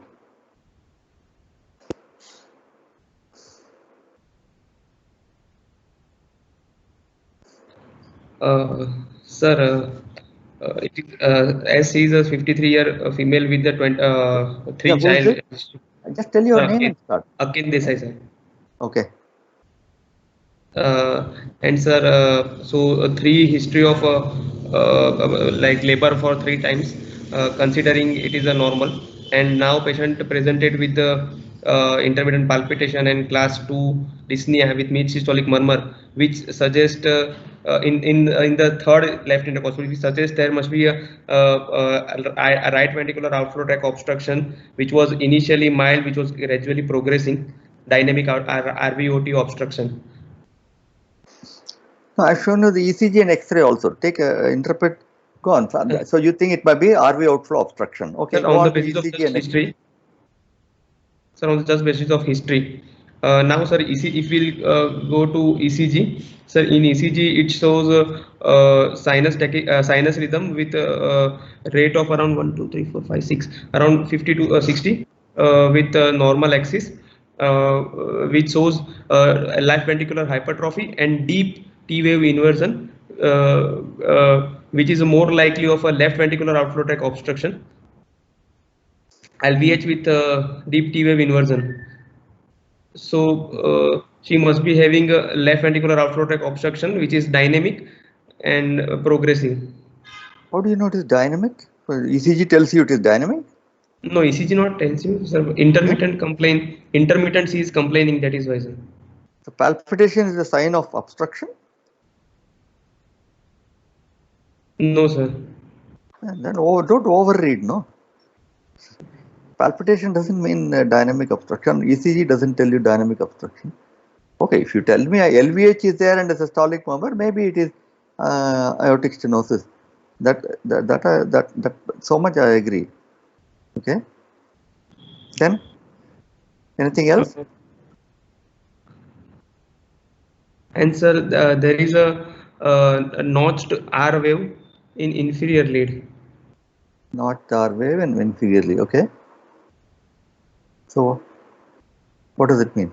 Sir, as she is a 53-year female with the 3 child. Just tell your name and start. Akin Desai, sir. Okay. And sir, so 3 history of like labor for 3 times, considering it is a normal, and now patient presented with the intermittent palpitation and class 2 dyspnea with mid-systolic murmur, which suggests in the third left intercostal, which suggests there must be a right ventricular outflow tract obstruction, which was initially mild, which was gradually progressing, dynamic RVOT obstruction. No, I've shown you the ECG and X-ray also. Take interpret. Go on. So you think it might be RV outflow obstruction? Okay. Sir, on the basis of just history. Sir, on the just basis of history. Now, sir, if we'll go to ECG, sir, in ECG it shows sinus rhythm with a rate of around 1, 2, 3, 4, 5, 6, around 50 to 60 with normal axis, which shows left ventricular hypertrophy and deep T-wave inversion, which is more likely of a left ventricular outflow tract obstruction. LVH with deep T-wave inversion. So she must be having a left ventricular outflow tract obstruction, which is dynamic and progressing. How do you know it is dynamic? ECG tells you it is dynamic? No, ECG not tells you, sir. Intermittent she is complaining, that is why, sir. So palpitation is a sign of obstruction? No, sir. And then don't overread, no? Palpitation doesn't mean dynamic obstruction. ECG doesn't tell you dynamic obstruction. Okay, if you tell me LVH is there and a systolic murmur, maybe it is aortic stenosis. That so much I agree. Okay. Then anything else? And sir, there is a notched R wave in inferior lead. Notched R wave in inferior lead. Okay. So what does it mean?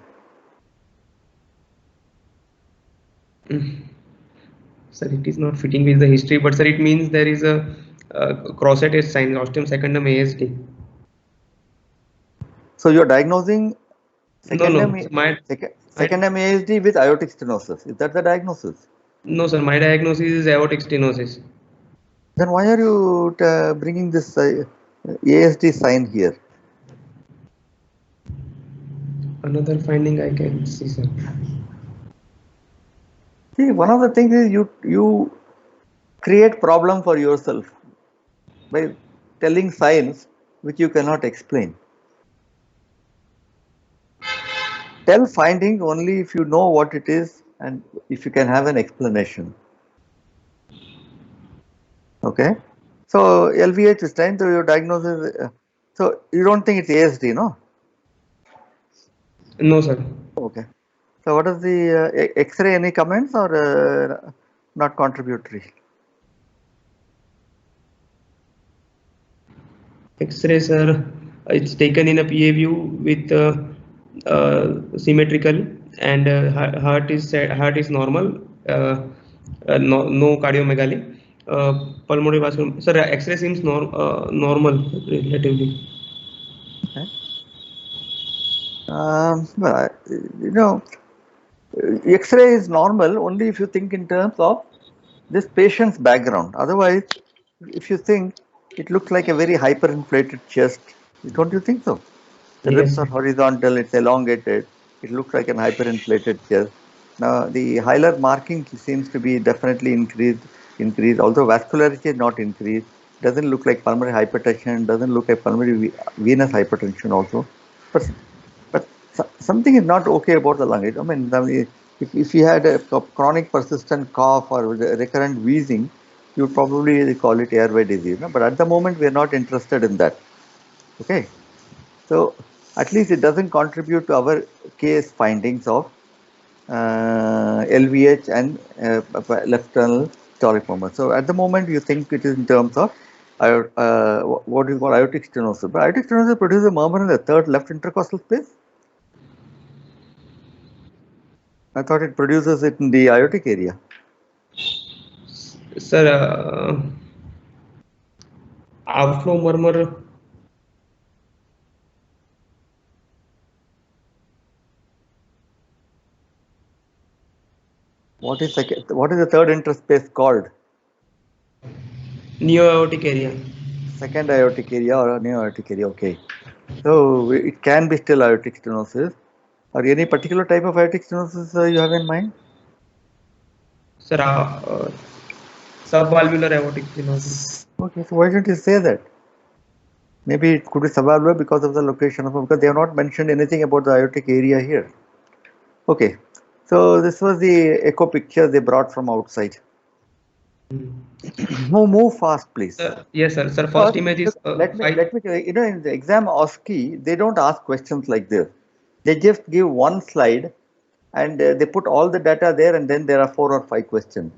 Sir, it is not fitting with the history, but sir, it means there is a cross-hatched sign, ostium secundum ASD. So you're diagnosing No, secondum ASD with aortic stenosis. Is that the diagnosis? No, sir. My diagnosis is aortic stenosis. Then why are you bringing this ASD sign here? Another finding I can see, sir. See, one of the things is you create problem for yourself by telling signs which you cannot explain. Tell finding only if you know what it is and if you can have an explanation. Okay, so LVH is time, so your diagnosis. So you don't think it's ASD, no? No, sir. Okay. So what is the X-ray? Any comments or not contributory? X-ray, sir. It's taken in a PA view with symmetrical, and heart is normal. No cardiomegaly. Pulmonary vascular. Sir, X-ray seems normal relatively. Okay. Well, you know, X-ray is normal only if you think in terms of this patient's background. Otherwise, if you think it looks like a very hyperinflated chest, don't you think so? The ribs are horizontal, it's elongated, it looks like an hyperinflated chest. Now, the hilar marking seems to be definitely increased, although vascularity is not increased. Doesn't look like pulmonary hypertension, doesn't look like pulmonary venous hypertension also. But something is not okay about the lung. I mean, if you had a chronic persistent cough or recurrent wheezing, you would probably call it airway disease. No? But at the moment, we are not interested in that. Okay. So at least it doesn't contribute to our case findings of LVH and left tunnel toric movement. So at the moment, you think it is in terms of what do you call aortic stenosis. But aortic stenosis produces a murmur in the third left intercostal space. I thought it produces it in the aortic area. Sir, outflow murmur. What is the third interspace called? Neo-aortic area. Second aortic area or neo-aortic area. Okay. So it can be still aortic stenosis. Or any particular type of aortic stenosis you have in mind? Sir, subvalvular aortic stenosis. Okay, so why don't you say that? Maybe it could be subvalvular because of the location of, because they have not mentioned anything about the aortic area here. Okay, so this was the echo picture they brought from outside. Move fast, please. Yes, sir. Sir, first image is. Let me. You know, in the exam OSCE, they don't ask questions like this. They just give one slide, and they put all the data there, and then there are 4 or 5 questions.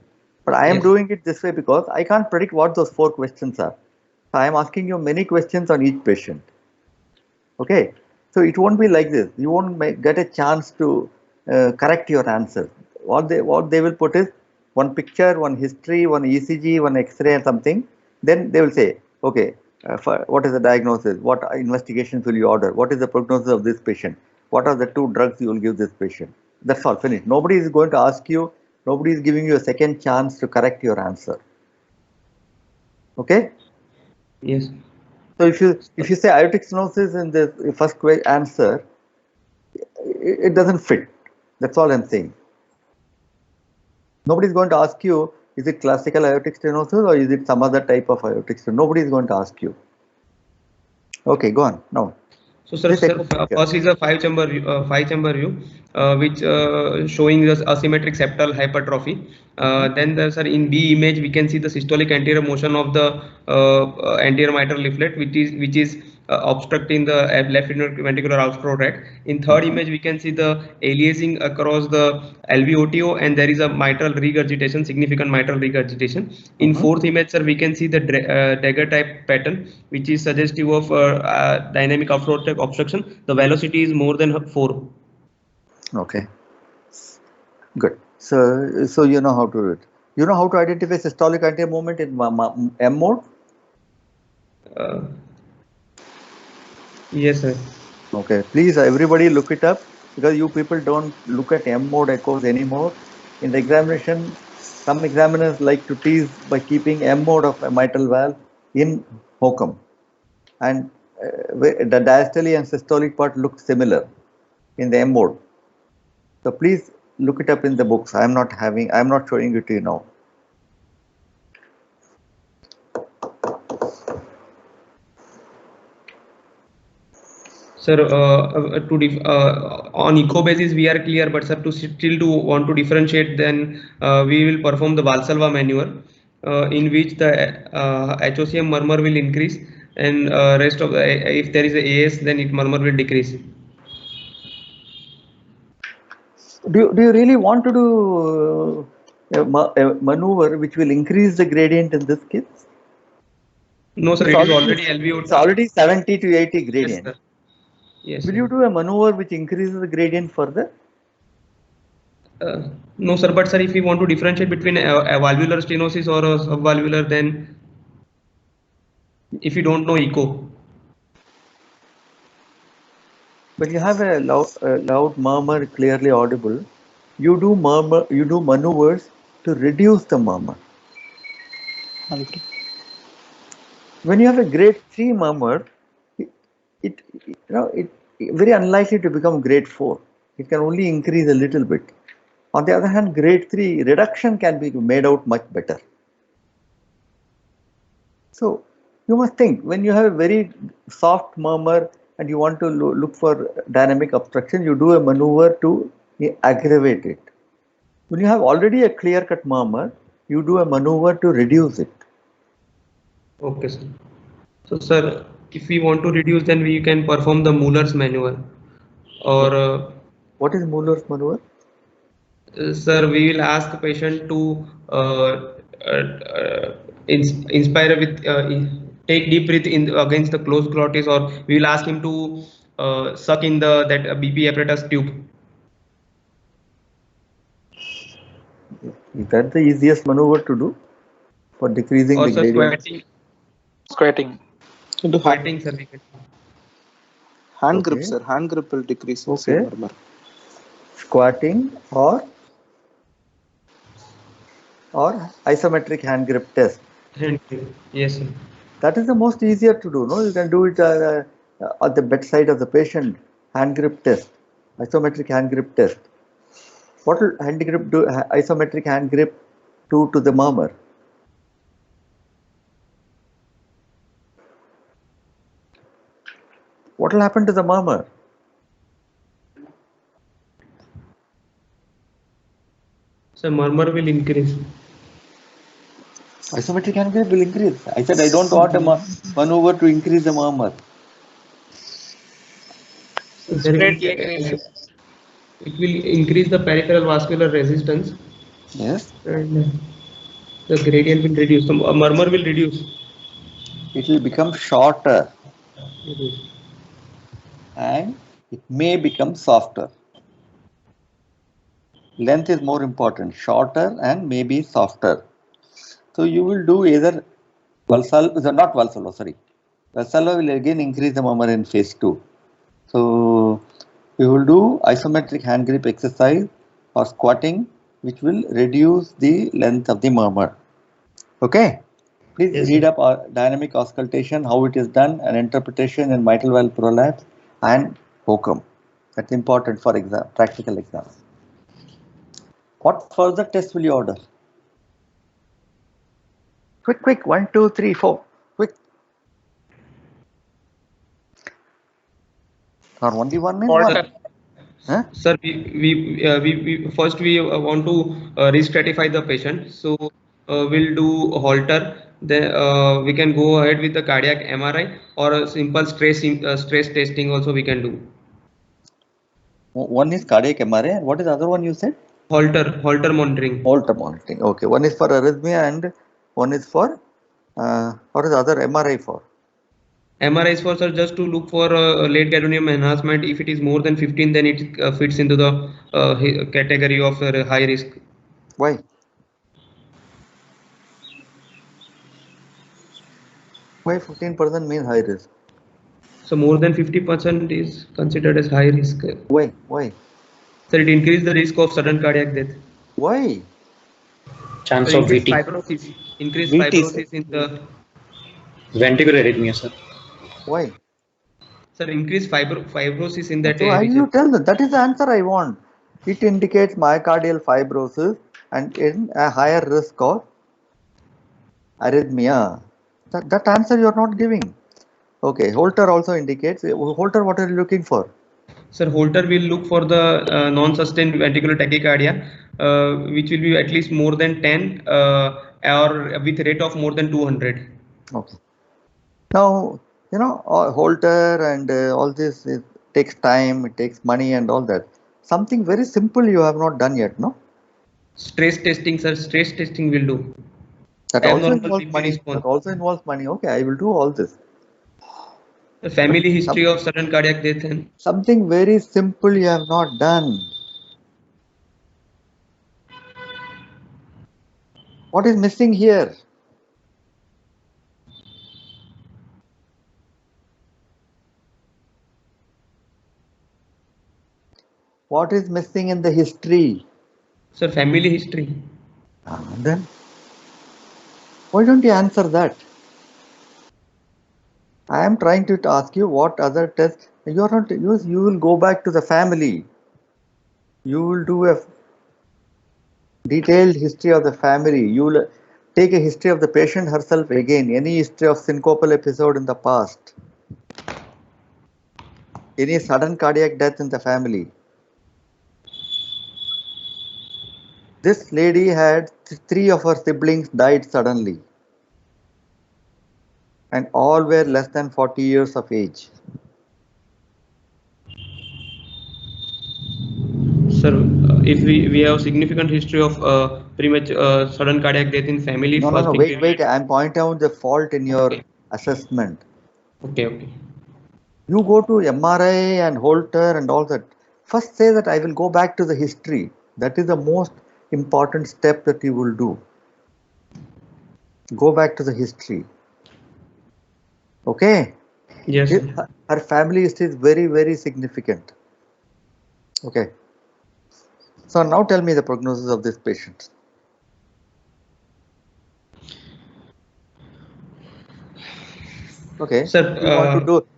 But I am doing it this way because I can't predict what those 4 questions are. So I am asking you many questions on each patient. Okay, so it won't be like this. You won't get a chance to correct your answer. What they will put is one picture, one history, one ECG, one X-ray, and something. Then they will say, okay, what is the diagnosis? What investigations will you order? What is the prognosis of this patient? What are the 2 drugs you will give this patient? That's all, finished. Nobody is going to ask you. Nobody is giving you a second chance to correct your answer. Okay? Yes. So if you say aortic stenosis in the first answer, it doesn't fit. That's all I'm saying. Nobody is going to ask you, is it classical aortic stenosis or is it some other type of aortic stenosis? Nobody is going to ask you. Okay, go on now. So, sir, first is a 5-chamber view, which showing us asymmetric septal hypertrophy. Then, sir, in B image, we can see the systolic anterior motion of the anterior mitral leaflet, which is obstructing the left ventricular outflow tract. In third image, we can see the aliasing across the LVOTO, and there is a mitral regurgitation, significant mitral regurgitation. In fourth image, sir, we can see the dagger type pattern, which is suggestive of dynamic outflow tract obstruction. The velocity is more than 4. Okay, good. So you know how to do it. You know how to identify systolic anterior movement in M mode? Yes, sir. Okay, please everybody look it up, because you people don't look at M mode echoes anymore. In the examination, some examiners like to tease by keeping M mode of a mitral valve in HOCM, and the diastole and systolic part look similar in the M mode. So please look it up in the books. I'm not showing it to you now. Sir, on echo basis we are clear, but sir, to still want to differentiate, then we will perform the Valsalva maneuver, in which the HOCM murmur will increase, and rest of the, if there is a AS, then it murmur will decrease. Do you really want to do a maneuver which will increase the gradient in this case? No, sir, it is already LVOT. It's already 70 to 80 gradient. Yes, sir. Yes, Will sir. you do a maneuver which increases the gradient further? No, sir, but sir, if we want to differentiate between a valvular stenosis or a subvalvular, then if you don't know echo. When you have a loud murmur clearly audible, you do maneuvers to reduce the murmur. When you have a grade 3 murmur, it very unlikely to become grade 4. It can only increase a little bit. On the other hand, grade 3 reduction can be made out much better. So you must think, when you have a very soft murmur and you want to look for dynamic obstruction, you do a maneuver to aggravate it. When you have already a clear-cut murmur, you do a maneuver to reduce it. Okay, sir. So, sir, if we want to reduce, then we can perform the Mueller's maneuver. Or what is Mueller's maneuver? Sir, we will ask the patient to inspire with take deep breath in against the closed glottis, or we will ask him to suck in that BP apparatus tube. Is that the easiest maneuver to do for decreasing or the gradient? Squatting. Squatting, sir. Hand grip, sir. Hand grip will decrease. Okay. Murmur. Squatting or isometric hand grip test. Yes, sir. That is the most easier to do. No, you can do it at the bedside of the patient. Hand grip test, isometric hand grip test. What will isometric hand grip do to the murmur? What will happen to the murmur? So murmur will increase. Isometric hand grip will increase. I said I don't want a maneuver to increase the murmur. It will increase the peripheral vascular resistance. Yes. And the gradient will reduce. The murmur will reduce. It will become shorter. And it may become softer. Length is more important. Shorter and maybe softer. So you will do either Valsalva will again increase the murmur in phase 2. So we will do isometric hand grip exercise or squatting, which will reduce the length of the murmur. Okay? Please read up our dynamic auscultation, how it is done, and interpretation in mitral valve prolapse and HOCM. That's important for practical exams. What further tests will you order? Quick, 1, 2, 3, 4. Quick. Or only one is one. Huh? Sir, we first want to re-stratify the patient. So we'll do Holter. Then we can go ahead with the cardiac MRI or a simple stress testing also we can do. One is cardiac MRI, and what is the other one you said? Holter monitoring. Holter monitoring. Okay, one is for arrhythmia and one is for what is the other MRI for? MRI is for, sir, just to look for late gadolinium enhancement. If it is more than 15, then it fits into the category of high risk. Why? Why 15% means high risk? So more than 50% is considered as high risk. Why? Why? So it increases the risk of sudden cardiac death. Why? Chance So of increased VT. fibrosis. Increased VT, sir. fibrosis in the Ventricular arrhythmia, sir. Why? sir increased fibrosis in that So I region. you tell them that is the answer I want. It indicates myocardial fibrosis and in a higher risk of arrhythmia. That answer you are not giving. Okay, Holter also indicates. Holter, what are you looking for? Sir, Holter will look for the non-sustained ventricular tachycardia, which will be at least more than 10 or with rate of more than 200. Okay. Now, you know, Holter and all this, it takes time, it takes money and all that. Something very simple you have not done yet, no? Stress testing, sir. Stress testing will do. That also Abnormal involves BP money. response. That also involves money. Okay, I will do all this. The family history of sudden cardiac death and Something very simple you have not done. What is missing here? What is missing in the history? sir, family history. Then why don't you answer that? I am trying to ask you what other tests. You are not. You will go back to the family. You will do a detailed history of the family. You will take a history of the patient herself again. Any history of syncopal episode in the past. Any sudden cardiac death in the family. This lady had 3 of her siblings died suddenly. And all were less than 40 years of age. Sir, if we have significant history of premature sudden cardiac death in family, No, first thing wait. I am pointing out the fault in your assessment. Okay. You go to MRI and Holter and all that. First say that I will go back to the history. That is the most important step that you will do. Go back to the history. Okay? Yes. Her family history is very, very significant. Okay. So now tell me the prognosis of this patient. Okay. Sir,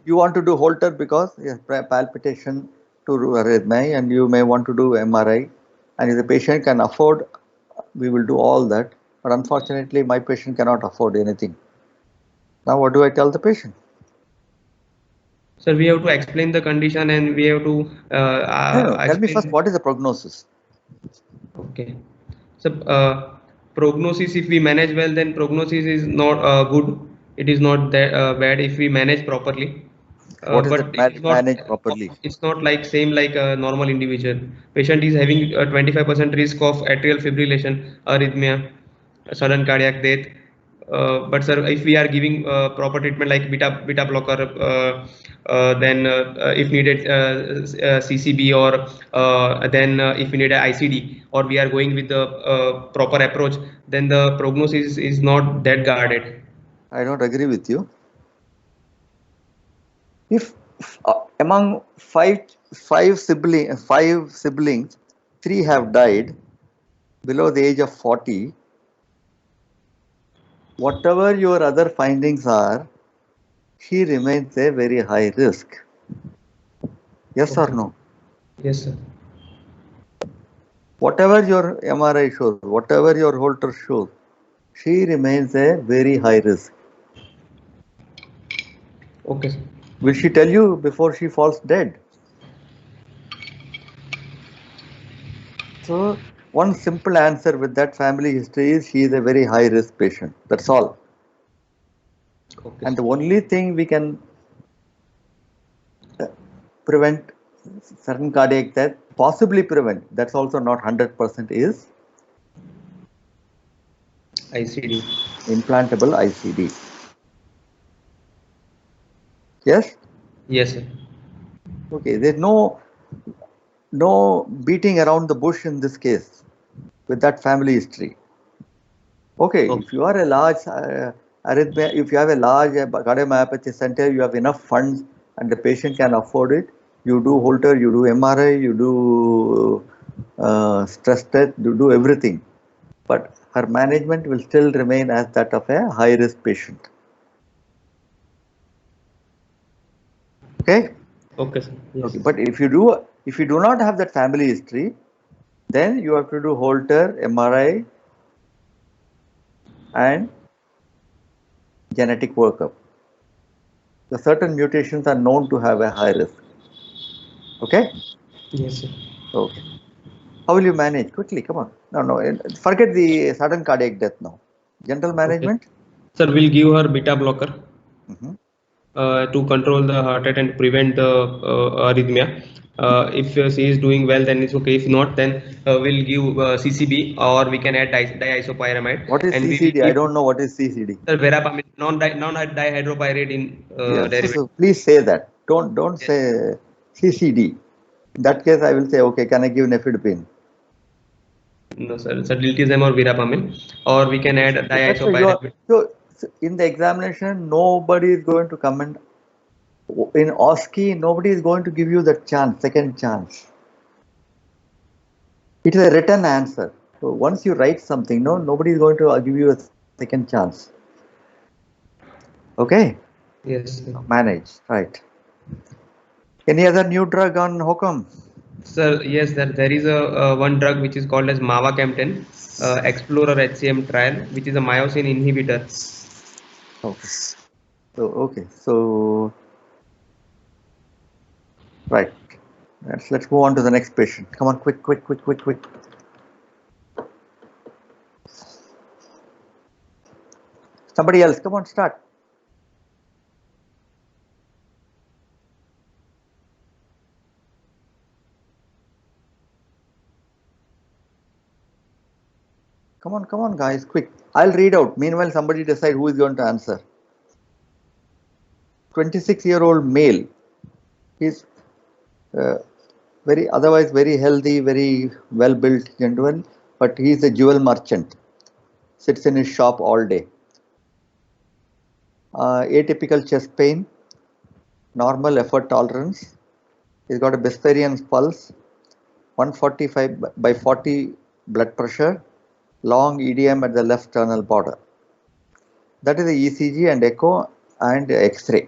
you want to do Holter because yes, palpitation to arrhythmia, and you may want to do MRI. And if the patient can afford, we will do all that. But unfortunately, my patient cannot afford anything. Now, what do I tell the patient? Sir, we have to explain the condition and we have to Tell me first, what is the prognosis? Okay. So, prognosis, if we manage well, then prognosis is not good. It is not that bad if we manage properly. What is But the manage properly? it's not like same like a normal individual. Patient is having a 25% risk of atrial fibrillation, arrhythmia, sudden cardiac death. But sir, if we are giving proper treatment like beta blocker, then if needed CCB, or then if we need a ICD, or we are going with the proper approach, then the prognosis is not that guarded. I don't agree with you. If among five siblings, 3 have died below the age of 40, whatever your other findings are, he remains a very high risk. Yes or no? Yes, sir. Whatever your MRI shows, whatever your Holter shows, she remains a very high risk. Okay, sir. Will she tell you before she falls dead? So, one simple answer with that family history is she is a very high risk patient. That's all. Okay. And the only thing we can prevent certain cardiac death, possibly prevent, that's also not 100%, is ICD. implantable ICD. Yes? Yes, sir. Okay, there's no beating around the bush in this case. with that family history. Okay, Okay. if you are a large arrhythmia, if you have a large cardiomyopathy center, you have enough funds and the patient can afford it, you do Holter, you do MRI, you do stress test, you do everything. But her management will still remain as that of a high risk patient. Okay? Okay, sir. Yes. Okay, but if you do not have that family history, then you have to do Holter, MRI, and genetic workup. The certain mutations are known to have a high risk. Okay? Yes, sir. Okay. How will you manage? Quickly, come on. No, forget the sudden cardiac death now. General management? Okay. Sir, we'll give her beta blocker Mm-hmm. to control the heart rate and prevent the arrhythmia. If she is doing well, then it's okay. If not, then we'll give CCB, or we can add diisopyramide. What is And we CCD? will I give don't know what is CCD. verapamil, non-dihydropyridine Yeah, derivative. so please say that. Don't say CCD. In that case, I will say, okay, can I give nifedipine? No, sir. It's diltiazem or verapamil, or we can add That's why you are, diisopyramide. so in the examination, nobody is going to comment. In OSCE, nobody is going to give you that chance, second chance. It is a written answer. So once you write something, nobody is going to give you a second chance. Okay? Yes, sir. Manage, right. Any other new drug on HOCM? Sir, yes, there is a one drug which is called as mavacamten, Explorer HCM trial, which is a myosin inhibitor. Okay. So right. Let's move on to the next patient. Come on, quick. Somebody else, come on, start. Come on, guys, quick. I'll read out. Meanwhile, somebody decide who is going to answer. 26-year-old male. He's otherwise very healthy, very well-built gentleman, but he's a jewel merchant. Sits in his shop all day. Atypical chest pain, normal effort tolerance. He's got a Bessarian pulse, 145/40 blood pressure, long EDM at the left sternal border. That is the ECG and echo and X-ray.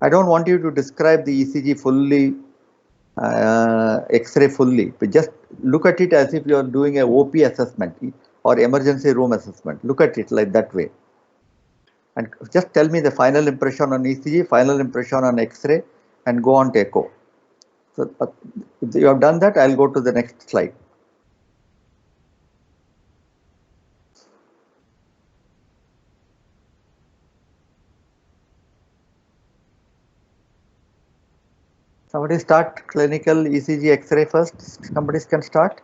I don't want you to describe the ECG fully, X-ray fully, but just look at it as if you are doing a OP assessment or emergency room assessment. Look at it like that way. And just tell me the final impression on ECG, final impression on X-ray, and go on to echo. So if you have done that, I'll go to the next slide. Somebody start clinical ECG X-ray first. Somebody can start.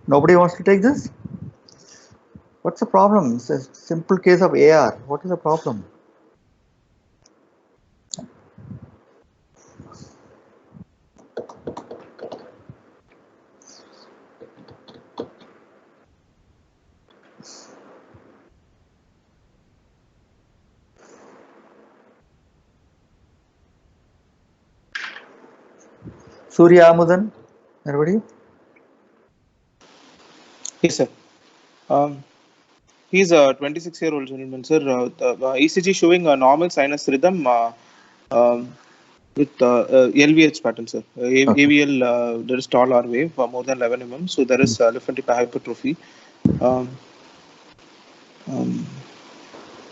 Nobody wants to take this? What's the problem? It's a simple case of AR. What is the problem? Surya Amudan, everybody? Yes, sir. He's a 26-year-old gentleman, sir. The ECG showing a normal sinus rhythm with LVH pattern, sir. AVL, there is tall R wave, more than 11 mm. So there is left ventricular hypertrophy.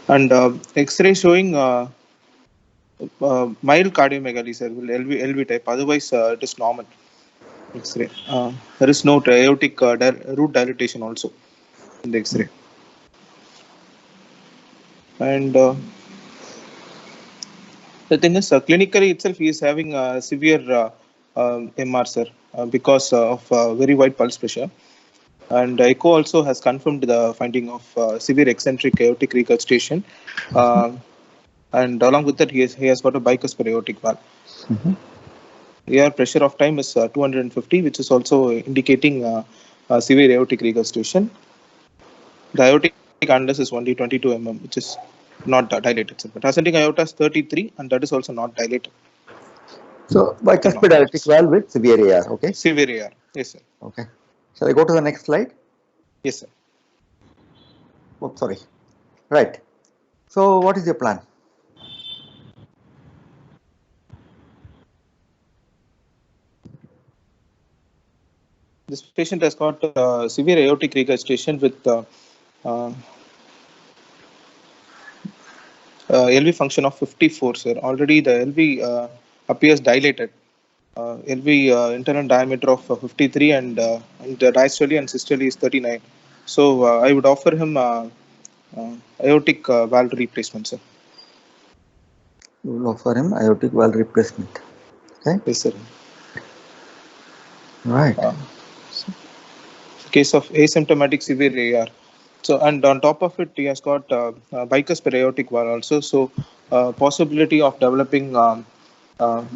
And X-ray showing mild cardiomegaly, sir, LV type. Otherwise, it is normal. X-ray. There is no aortic root dilatation also in the X-ray. And The thing is, clinically itself, he is having severe MR, sir, because of very wide pulse pressure. And echo also has confirmed the finding of severe eccentric aortic regurgitation. And along with that, he has got a bicuspid aortic valve. AR pressure of time is 250, which is also indicating severe aortic regurgitation. The aortic annulus is only 22 mm, which is not dilated. But ascending aorta is 33, and that is also not dilated. So bicuspid aortic valve with severe AR. Okay. Severe AR. Yes, sir. Okay. Shall I go to the next slide? Yes, sir. Oh, sorry. Right. So what is your plan? This patient has got severe aortic regurgitation with LV function of 54, sir. Already the LV appears dilated. LV internal diameter of 53 and the diastole and systole is 39. So I would offer him aortic valve replacement, sir. You will offer him aortic valve replacement. Okay. Yes, sir. Right. Case of asymptomatic severe AR. So, and on top of it, he has got bicuspid aortic valve also. So, possibility of developing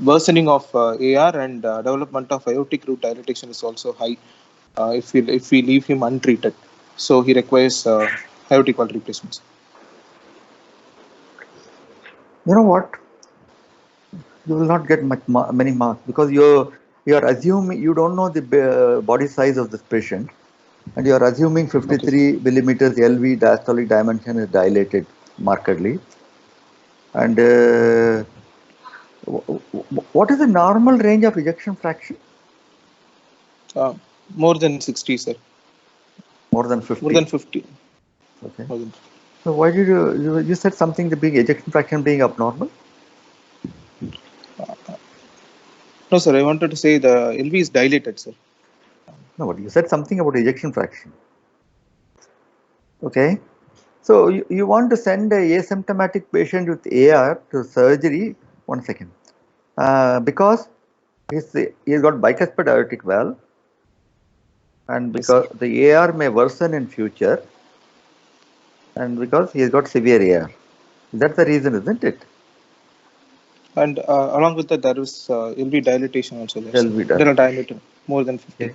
worsening of AR and development of aortic root dilatation is also high if we leave him untreated. So, he requires aortic valve replacements. You know what? You will not get many marks because you are assuming you don't know the body size of this patient. And you are assuming 53 millimeters LV diastolic dimension is dilated markedly. And what is the normal range of ejection fraction? More than 60, sir. More than 50. More than 50. Okay. More than 50. So why did you said something the big ejection fraction being abnormal? No, sir. I wanted to say the LV is dilated, sir. No, but you said something about ejection fraction. Okay. So you want to send a asymptomatic patient with AR to surgery. 1 second. Because he's got bicuspid aortic valve, and because the AR may worsen in future, and because he has got severe AR. That's the reason, isn't it? And along with that, there is LV dilatation also. LV internal diameter more than 50. Okay.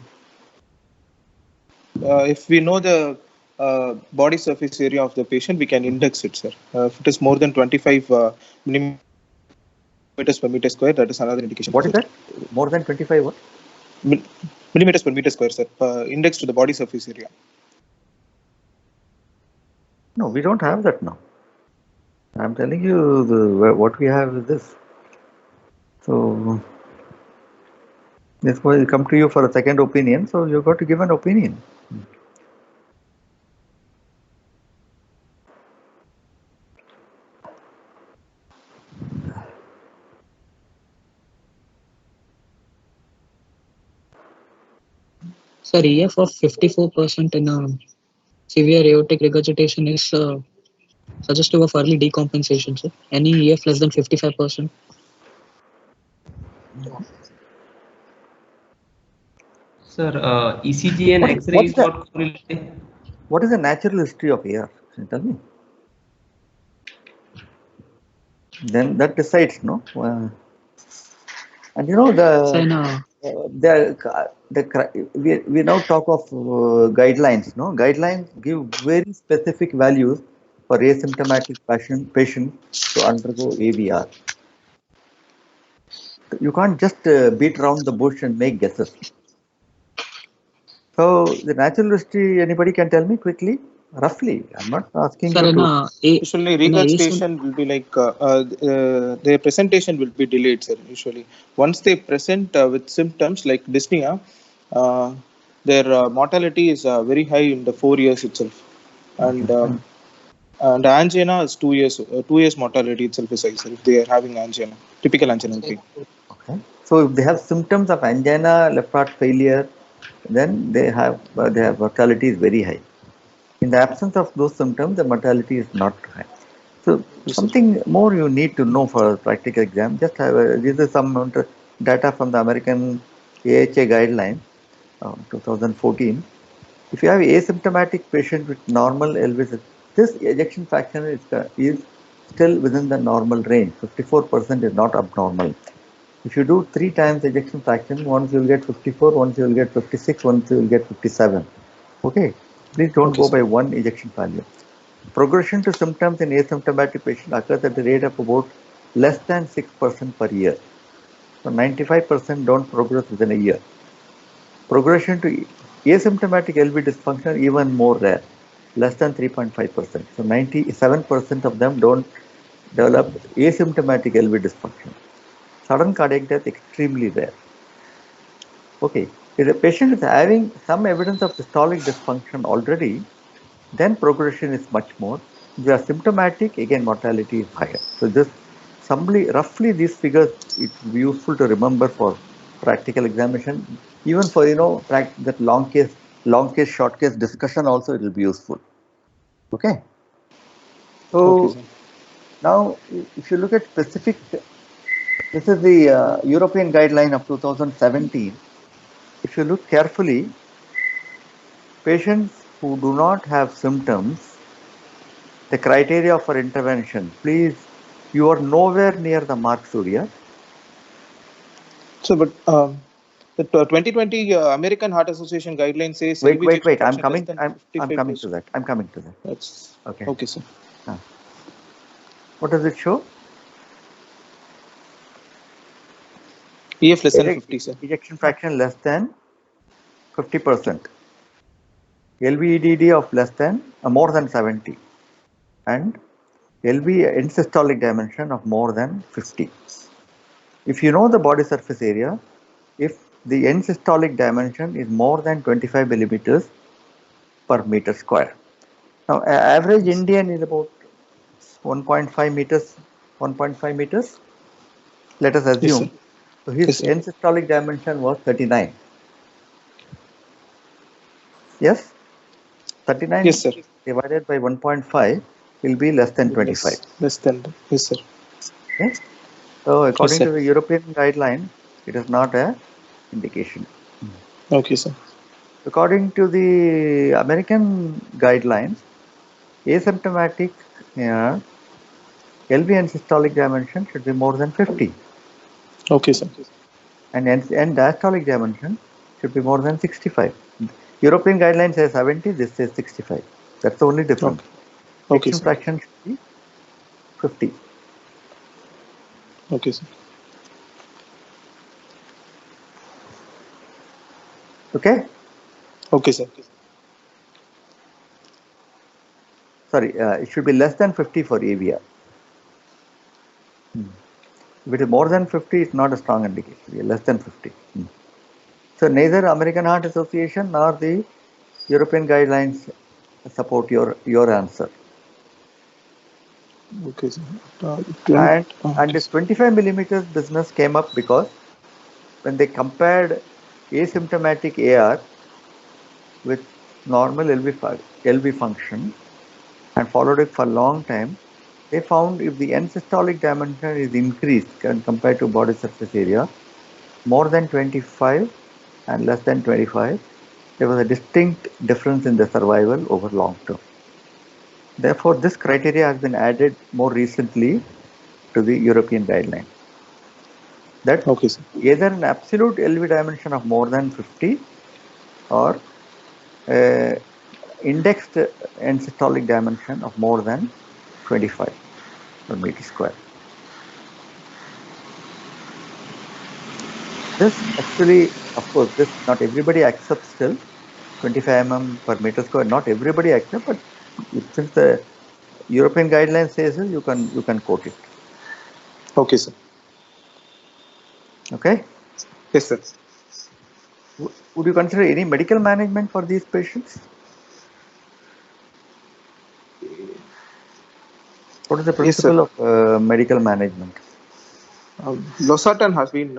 If we know the body surface area of the patient, we can index it, sir. If it is more than 25 millimeters per meter square, that is another indication. What is that? More than 25 what? Millimeters per meter square, sir. Index to the body surface area. No, we don't have that now. I'm telling you what we have is this. So this will come to you for a second opinion. So you've got to give an opinion. Sir, EF of 54% in severe aortic regurgitation is suggestive of early decompensation, sir. Any EF less than 55%? Sir, ECG and X-ray is not correlated. What is the natural history of AR? Can you tell me? Then that decides, no? And you know we now talk of guidelines. No, guidelines give very specific values for asymptomatic patients to undergo AVR. You can't just beat around the bush and make guesses. So the natural history, anybody can tell me quickly, roughly. I'm not asking you to. Usually, regurgitation will be like their presentation will be delayed, sir. Usually, once they present with symptoms like dyspnea, their mortality is very high in the 4 years itself, and angina is 2 years. 2 years mortality itself is high, sir. If they are having angina, typical angina. Okay. So if they have symptoms of angina, left heart failure, then their mortality is very high. In the absence of those symptoms, the mortality is not high. So something more you need to know for a practical exam. Just have this is some data from the American AHA guideline, 2014. If you have asymptomatic patient with normal LV, this ejection fraction is still within the normal range. 54% is not abnormal. If you do 3 times ejection fraction, once you will get 54, once you will get 56, once you will get 57. Okay, please don't go by one ejection value. Progression to symptoms in asymptomatic patient occurs at the rate of about less than 6% per year. So 95% don't progress within a year. Progression to asymptomatic LV dysfunction even more rare, less than 3.5%. So 97% of them don't develop asymptomatic LV dysfunction. Sudden cardiac death extremely rare. Okay, if the patient is having some evidence of systolic dysfunction already, then progression is much more. If they are symptomatic, again mortality is higher. So this roughly these figures, it will be useful to remember for practical examination. Even for that long case, short case discussion also it will be useful. Okay. So now if you look at specific, this is the European guideline of 2017. If you look carefully, patients who do not have symptoms, the criteria for intervention, please, you are nowhere near the mark, Surya. So, but the 2020 American Heart Association guideline says. Wait. I'm coming to that. That's okay. Okay, sir. What does it show? EF less than 50, sir. Ejection fraction less than 50%. LVEDD of more than 70, and LV end systolic dimension of more than 50. If you know the body surface area, if the end systolic dimension is more than 25 millimeters per meter square. Now, average Indian is about 1.5 meters. 1.5 meters. Let us assume. Yes, so his end systolic dimension was 39. Yes, 39 yes, sir. divided by 1.5 will be less than 25. Less than, yes, sir. Yes. So according to the European guideline, it is not a indication. Okay, sir. According to the American guidelines, asymptomatic LV and systolic dimension should be more than 50. Okay, sir. And diastolic dimension should be more than 65. European guidelines say 70, this says 65. That's the only difference. Okay, Ejection fraction should be 50. Okay, sir. Okay? Okay, sir. Sorry, it should be less than 50 for AVR. If it is more than 50, it's not a strong indication. Less than 50. So neither American Heart Association nor the European guidelines support your answer. Okay, sir. And this 25 millimeters business came up because when they compared asymptomatic AR with normal LV function and followed it for a long time, they found if the end systolic dimension is increased compared to body surface area, more than 25 and less than 25, there was a distinct difference in the survival over long term. Therefore, this criteria has been added more recently to the European guideline. That either an absolute LV dimension of more than 50 or indexed end systolic dimension of more than 25 per meter square. This actually, of course, this not everybody accepts still 25 mm per meter square. Not everybody accepts, but since the European guideline says it, you can quote it. Okay, sir. Okay. Yes, sir. Would you consider any medical management for these patients? What is the principle of medical management? Losartan has been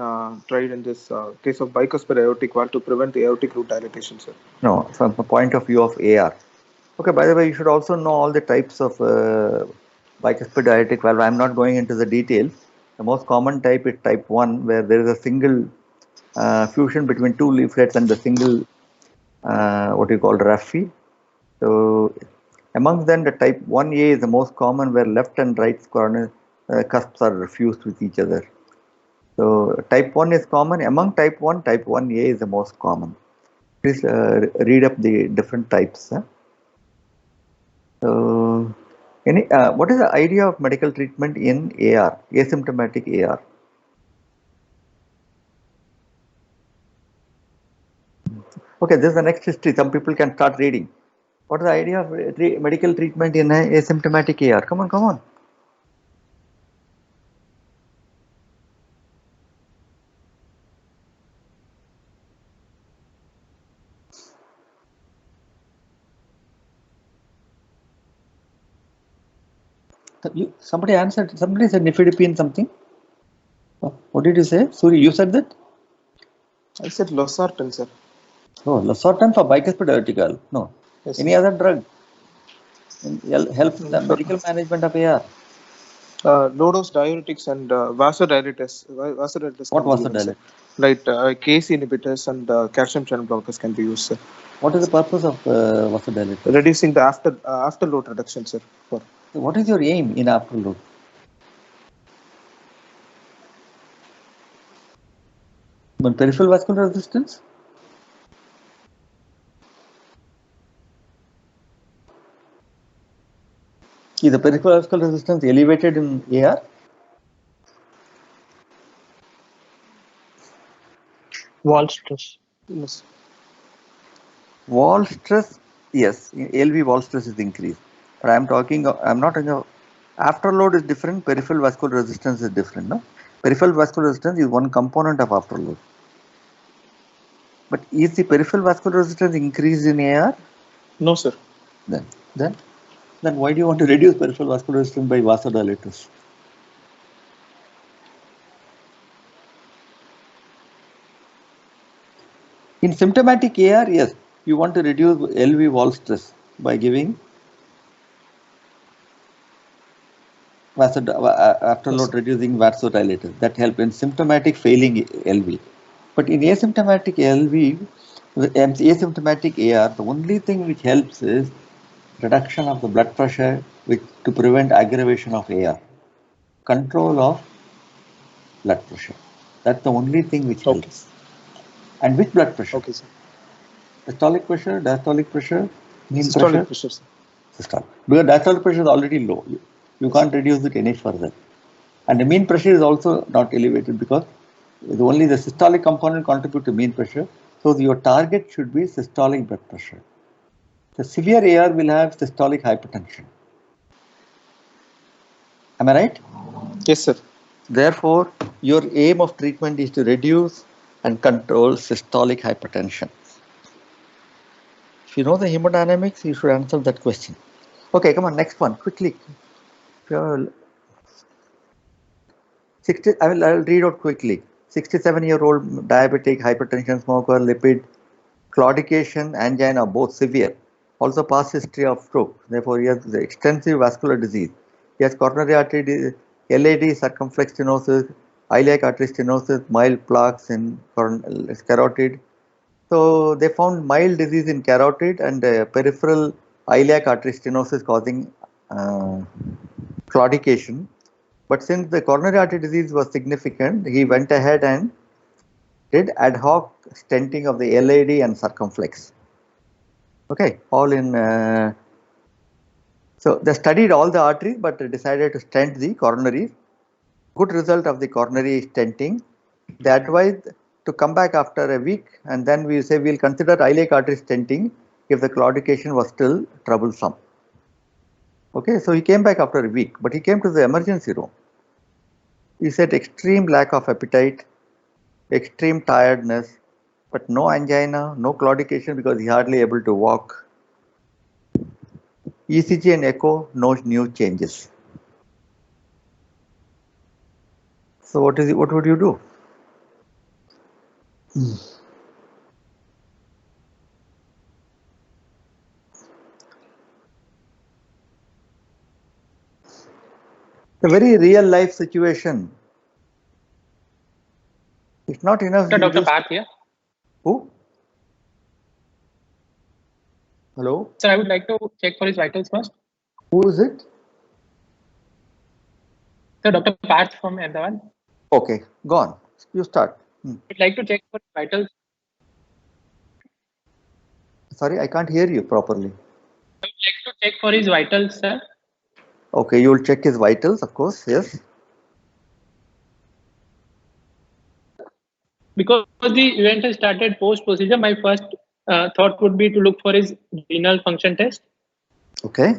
tried in this case of bicuspid aortic valve to prevent the aortic root dilatation, sir. No, from the point of view of AR. Okay, by the way, you should also know all the types of bicuspid diuretic valve. I'm not going into the details. The most common type is type 1, where there is a single fusion between two leaflets and the single what you call raphe. So amongst them, the type 1A is the most common, where left and right corner cusps are fused with each other. So type 1 is common. Among type 1, type 1A is the most common. Please read up the different types. So, what is the idea of medical treatment in AR, asymptomatic AR? Okay, this is the next history. Some people can start reading. What is the idea of medical treatment in asymptomatic AR? Come on, come on. Somebody answered. Somebody said nifedipine something. What did you say? Suri, you said that? I said losartan, sir. Oh, losartan for bicuspid urtical. No. Yes, Any sir. other drug helps the medical management of AR? Low dose diuretics and vasodilators. Vasodilators What can be given, sir. vasodilator? Like KC inhibitors and calcium channel blockers can be used, sir. What is the purpose of vasodilator? Reducing the afterload reduction, sir. So what is your aim in afterload? Peripheral vascular resistance? Is the peripheral vascular resistance elevated in AR? Wall stress. Yes. Wall stress, yes. In LV wall stress is increased. But I'm not talking of afterload is different, peripheral vascular resistance is different. No? Peripheral vascular resistance is one component of afterload. But is the peripheral vascular resistance increased in AR? No, sir. Then why do you want to reduce peripheral vascular resistance by vasodilators? In symptomatic AR, yes, you want to reduce LV wall stress by giving afterload reducing vasodilators. That help in symptomatic failing LV. But in asymptomatic LV, asymptomatic AR, the only thing which helps is reduction of the blood pressure to prevent aggravation of AR. Control of blood pressure. That's the only thing which helps. And which blood pressure? Okay, sir. Systolic pressure, diastolic pressure, mean Systolic pressure? pressure, sir. Systolic. Because diastolic pressure is already low. You can't reduce it any further. And the mean pressure is also not elevated because only the systolic component contribute to mean pressure. So your target should be systolic blood pressure. The severe AR will have systolic hypertension. Am I right? Yes, sir. Therefore, your aim of treatment is to reduce and control systolic hypertension. If you know the hemodynamics, you should answer that question. Okay, come on, next one, quickly. I'll read out quickly. 67-year-old diabetic, hypertension, smoker, lipid, claudication, angina, both severe. Also past history of stroke. Therefore, he has extensive vascular disease. He has coronary artery, LAD, circumflex stenosis, iliac artery stenosis, mild plaques in carotid. So they found mild disease in carotid and peripheral iliac artery stenosis causing claudication. But since the coronary artery disease was significant, he went ahead and did ad hoc stenting of the LAD and circumflex. Okay, all in. So they studied all the arteries, but decided to stent the coronaries. Good result of the coronary stenting. They advised to come back after a week, and then we say we'll consider iliac artery stenting if the claudication was still troublesome. Okay, so he came back after a week, but he came to the emergency room. He said extreme lack of appetite, extreme tiredness, but no angina, no claudication because he hardly able to walk. ECG and echo, no new changes. So what would you do? a very real life situation. It's not enough. Dr. Parth here. Who? Hello? Sir, I would like to check for his vitals first. Who is it? Sir, Dr. Parth from Ahmedabad. Okay, go on. You start. I'd like to check for his vitals. Sorry, I can't hear you properly. I would like to check for his vitals, sir. Okay, you will check his vitals, of course, yes. Because the event has started post-procedure, my first thought would be to look for his renal function test. Okay.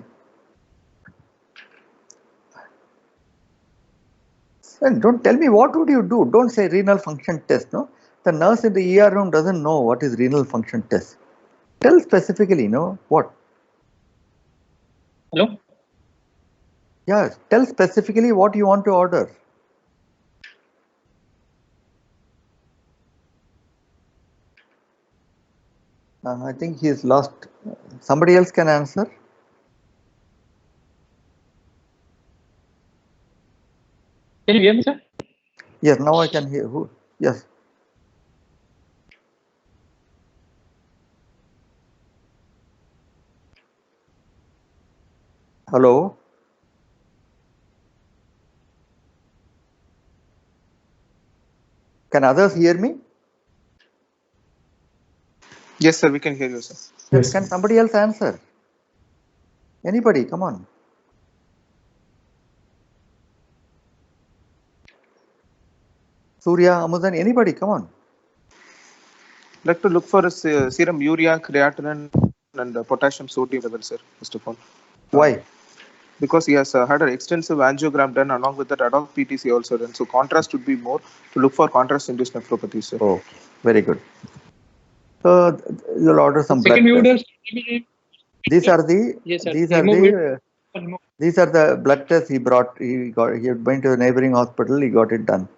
And don't tell me what would you do. Don't say renal function test, no? The nurse in the ER room doesn't know what is renal function test. Tell specifically, no? What? Hello? Yeah, tell specifically what you want to order. I think he's lost. Somebody else can answer. Can you hear me, sir? Yes, now I can hear. Who? Yes. Hello? Can others hear me? Yes, sir, we can hear you, sir. Yes. Can somebody else answer? Anybody? Come on. Surya, Amudan, anybody? Come on. Like to look for a serum urea, creatinine, and potassium sodium level, sir, first of all. Why? Because he has had an extensive angiogram done along with that ad hoc PTC also done. So contrast would be more to look for contrast-induced nephropathy, sir. Oh, very good. So you'll order some blood tests. These are the Yes, sir. these are the blood tests he brought. He went to the neighboring hospital. He got it done.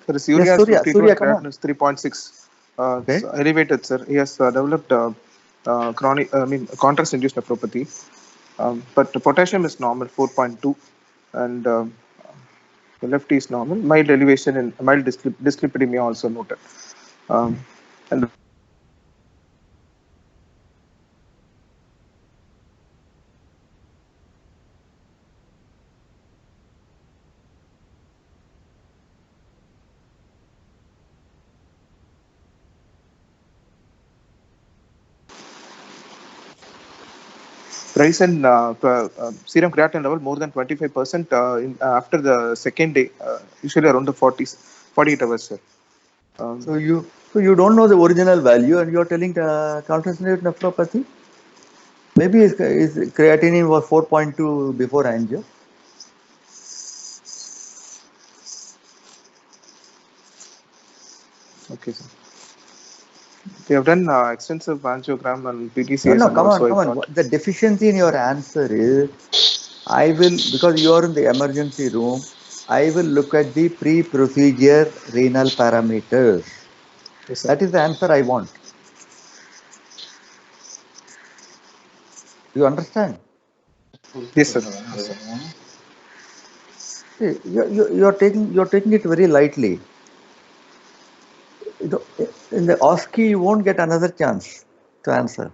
Sir, his urea is 52 Surya, and creatinine is 3.6. Okay. So elevated, sir. He has developed contrast-induced nephropathy. But the potassium is normal, 4.2, and the left is normal. Mild elevation and mild dyslipidemia also noted. And rise in serum creatinine level more than 25% after the second day, usually around the 48 hours, sir. So you don't know the original value, and you are telling contrast-induced nephropathy. Maybe his creatinine was 4.2 before angio. Okay, sir. We have done extensive angiogram and PTCS. No, come on. The deficiency in your answer is, because you are in the emergency room, I will look at the pre-procedure renal parameters. Yes, sir. That is the answer I want. You understand? Yes, sir. Yes, sir. See, you're taking it very lightly. In the OSCE, you won't get another chance to answer.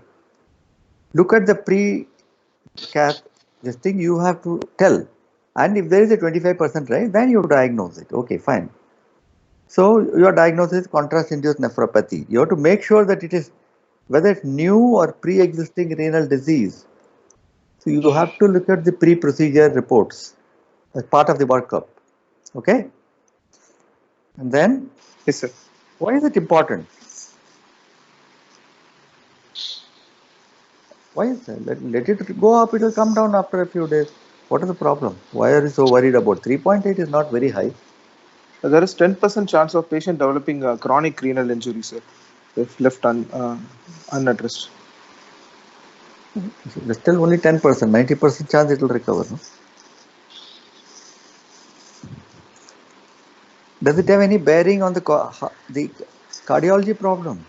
Look at the pre-cath, this thing you have to tell. And if there is a 25% rise, then you diagnose it. Okay, fine. So your diagnosis is contrast-induced nephropathy. You have to make sure that it is, whether it's new or pre-existing renal disease. So you have to look at the pre-procedure reports as part of the workup. Okay? And then? Yes, sir. Why is it important? Why is that? Let it go up, it will come down after a few days. What is the problem? Why are you so worried about? 3.8 is not very high. There is 10% chance of patient developing chronic renal injury, sir, if left unaddressed. There's still only 10%, 90% chance it will recover. No? Does it have any bearing on the cardiology problem?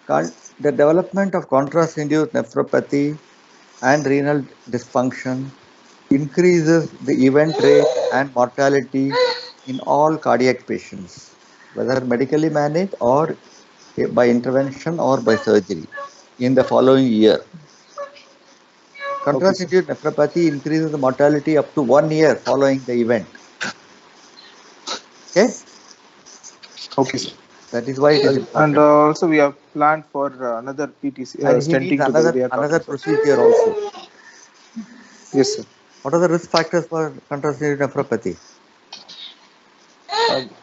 The development of contrast-induced nephropathy and renal dysfunction increases the event rate and mortality in all cardiac patients, whether medically managed or by intervention or by surgery in the following year. Contrast-induced nephropathy increases the mortality up to 1 year following the event. Okay? Okay, sir. That is why it is important. And also we have planned for another PTC And he needs stenting to the iliac another arteries also. procedure also. Yes, sir. What are the risk factors for contrast-induced nephropathy?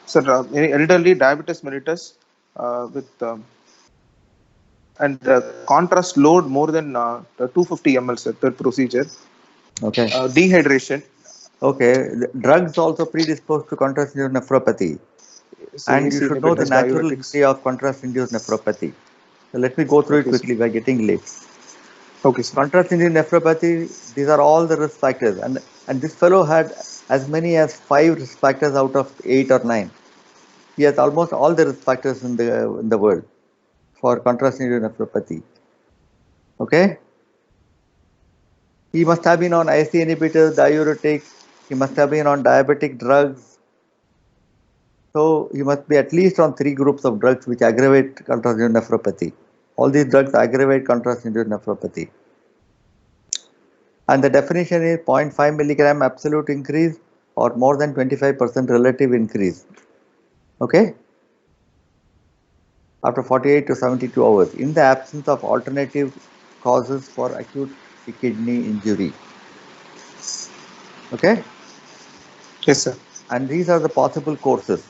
Sir, any elderly diabetes mellitus with and contrast load more than 250 ml sir, per procedure. Okay. Dehydration. Okay. The drugs also predisposed to contrast-induced nephropathy. And you should know the natural history of contrast-induced nephropathy. So let me go through it quickly. We are getting late. Okay, sir. Contrast-induced nephropathy, these are all the risk factors. And this fellow had as many as 5 risk factors out of 8 or 9. He has almost all the risk factors in the world for contrast-induced nephropathy. Okay? He must have been on IC inhibitors, diuretic. He must have been on diabetic drugs. So he must be at least on 3 groups of drugs which aggravate contrast-induced nephropathy. All these drugs aggravate contrast-induced nephropathy. And the definition is 0.5 milligram absolute increase or more than 25% relative increase. Okay? After 48 to 72 hours, in the absence of alternative causes for acute kidney injury. Okay? Yes, sir. And these are the possible courses.